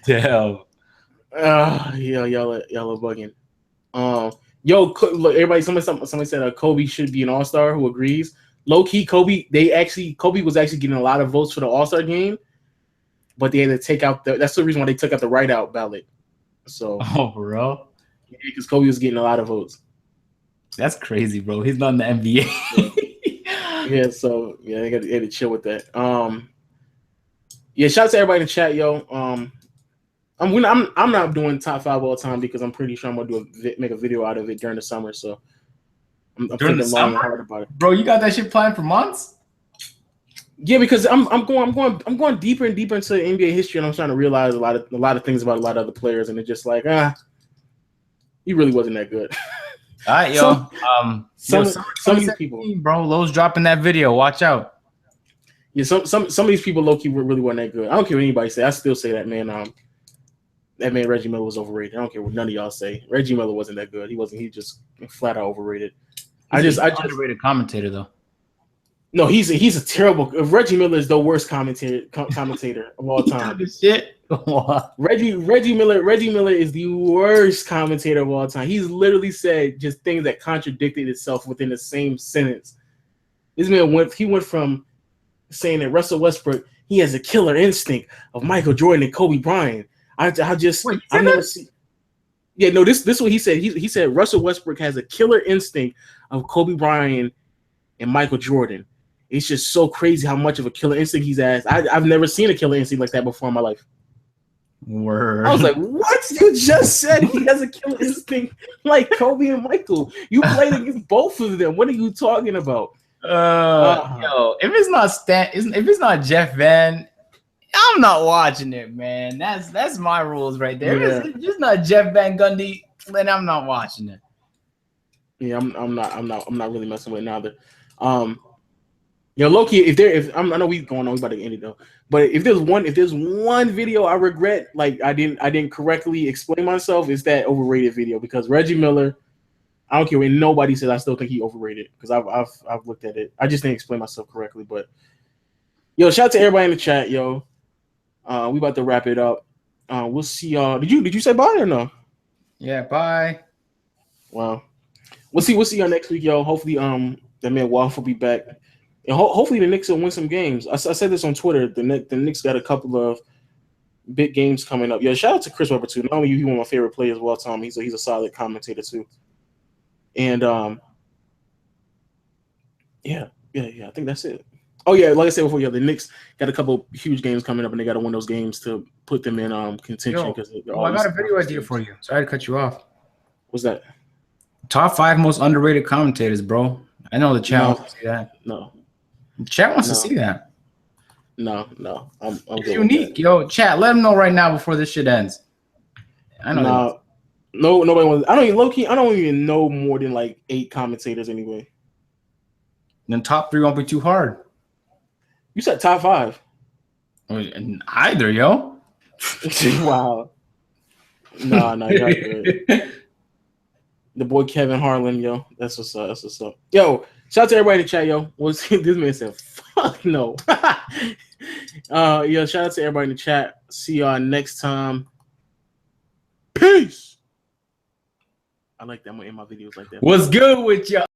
Damn. Y'all are bugging. Look, everybody. Somebody said Kobe should be an All-Star. Who agrees? Low key, Kobe was actually getting a lot of votes for the All-Star game, but they had to take out that's the reason why they took out the write-out ballot. So, for real? Yeah, because Kobe was getting a lot of votes. That's crazy, bro. He's not in the NBA. Yeah, so yeah, they got to chill with that. Yeah, shout out to everybody in the chat, yo. I'm not doing top 5 all time because I'm pretty sure I'm gonna make a video out of it during the summer. So I'm thinking long and hard about it. Bro, you got that shit planned for months? Yeah, because I'm going deeper and deeper into NBA history, and I'm trying to realize a lot of things about a lot of other players, and it's just like he really wasn't that good. All right, yo. Some of these people, bro, Lowe's dropping that video. Watch out. Yeah, some of these people low key really weren't that good. I don't care what anybody say. I still say that man. That man Reggie Miller was overrated. I don't care what none of y'all say. Reggie Miller wasn't that good. He wasn't. He just flat out overrated. I just underrated commentator though. No, he's a terrible. Reggie Miller is the worst commentator of all time. Shit. Reggie Miller is the worst commentator of all time. He's literally said just things that contradicted itself within the same sentence. This man went from saying that Russell Westbrook, he has a killer instinct of Michael Jordan and Kobe Bryant. I've never seen. Yeah, no, this is what he said. He said Russell Westbrook has a killer instinct of Kobe Bryant and Michael Jordan. It's just so crazy how much of a killer instinct he's has. I've never seen a killer instinct like that before in my life. Word. I was like, what? You just said he has a killer instinct like Kobe and Michael. You played against both of them. What are you talking about? Yo, if it's not Jeff Van, I'm not watching it, man. That's my rules right there. Yeah. If it's not Jeff Van Gundy, then I'm not watching it. Yeah, I'm not really messing with it neither. Low-key, I know we going on, we about to end it though. But if there's one video I regret, like I didn't correctly explain myself, it's that overrated video because Reggie Miller, I don't care what nobody says, I still think he overrated because I've looked at it. I just didn't explain myself correctly. But yo, shout out to everybody in the chat, yo. We about to wrap it up. We'll see y'all. Did you say bye or no? Yeah, bye. Wow. We'll see y'all next week, yo. Hopefully, that man Waff will be back. And hopefully the Knicks will win some games. I said this on Twitter. The Knicks got a couple of big games coming up. Yo, shout out to Chris Webber too. Not only he's one of my favorite players of all time, he's a solid commentator too. And yeah, I think that's it. Oh yeah, like I said before, the Knicks got a couple huge games coming up, and they got to win those games to put them in contention. Because I got a video idea for you. Sorry to cut you off. What's that? Top 5 most underrated commentators, bro. I know the chat No. wants to see that. No. The chat wants to No. see that. No. I'm It's good unique, with that. yo. Chat, let them know right now before this shit ends. I know they want. No, nobody wants. I don't even low key. I don't even know more than like 8 commentators anyway. Then top 3 won't be too hard. You said top 5. Either, yo. Wow. No, you're good. The boy Kevin Harlan, yo. That's what's up. That's what's up. Yo, shout out to everybody in the chat, yo. This man said, fuck no. Yo, shout out to everybody in the chat. See y'all next time. Peace. I like that. I'm gonna end my videos like that. What's good with y'all?